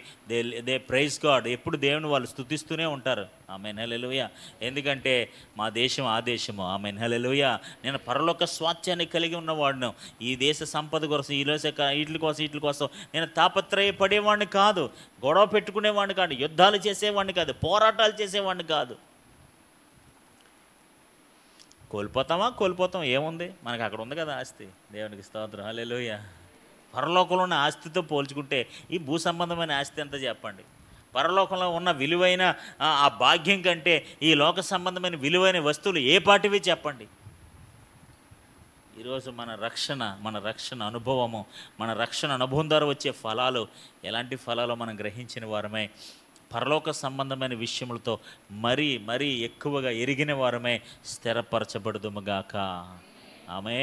they praise God. ఎప్పుడు దేవుని వాళ్ళు స్తుతిస్తూనే ఉంటారు. ఆమేన్, హల్లెలూయా. ఎందుకంటే మా దేశం ఆ దేశము. ఆమేన్, హల్లెలూయా. నేను పరలోక స్వాస్థ్యాన్ని కలిగి ఉన్నవాడును. ఈ దేశ సంపద కోసం, వీటి కోసం నేను తాపత్రయపడేవాడిని కాదు, గొడవ పెట్టుకునేవాడిని కాదు, యుద్ధాలు చేసేవాడిని కాదు, పోరాటాలు చేసేవాడిని కాదు. కోల్పోతాం, ఏముంది మనకు? అక్కడ ఉంది కదా ఆస్తి. దేవునికి స్తోత్రం. హల్లెలూయా. పరలోకంలో ఉన్న ఆస్తితో పోల్చుకుంటే ఈ భూ సంబంధమైన ఆస్తి ఎంత చెప్పండి? పరలోకంలో ఉన్న విలువైన ఆ భాగ్యం కంటే ఈ లోక సంబంధమైన విలువైన వస్తువులు ఏ పాటివి చెప్పండి? ఈరోజు మన రక్షణ అనుభవము, మన రక్షణ అనుభవం ద్వారా వచ్చే ఫలాలు ఎలాంటి ఫలాలు మనం గ్రహించిన వారమే, పరలోక సంబంధమైన విషయములతో మరీ ఎక్కువగా ఎరిగిన వారమే స్థిరపరచబడుదుముగాక. ఆమేన్.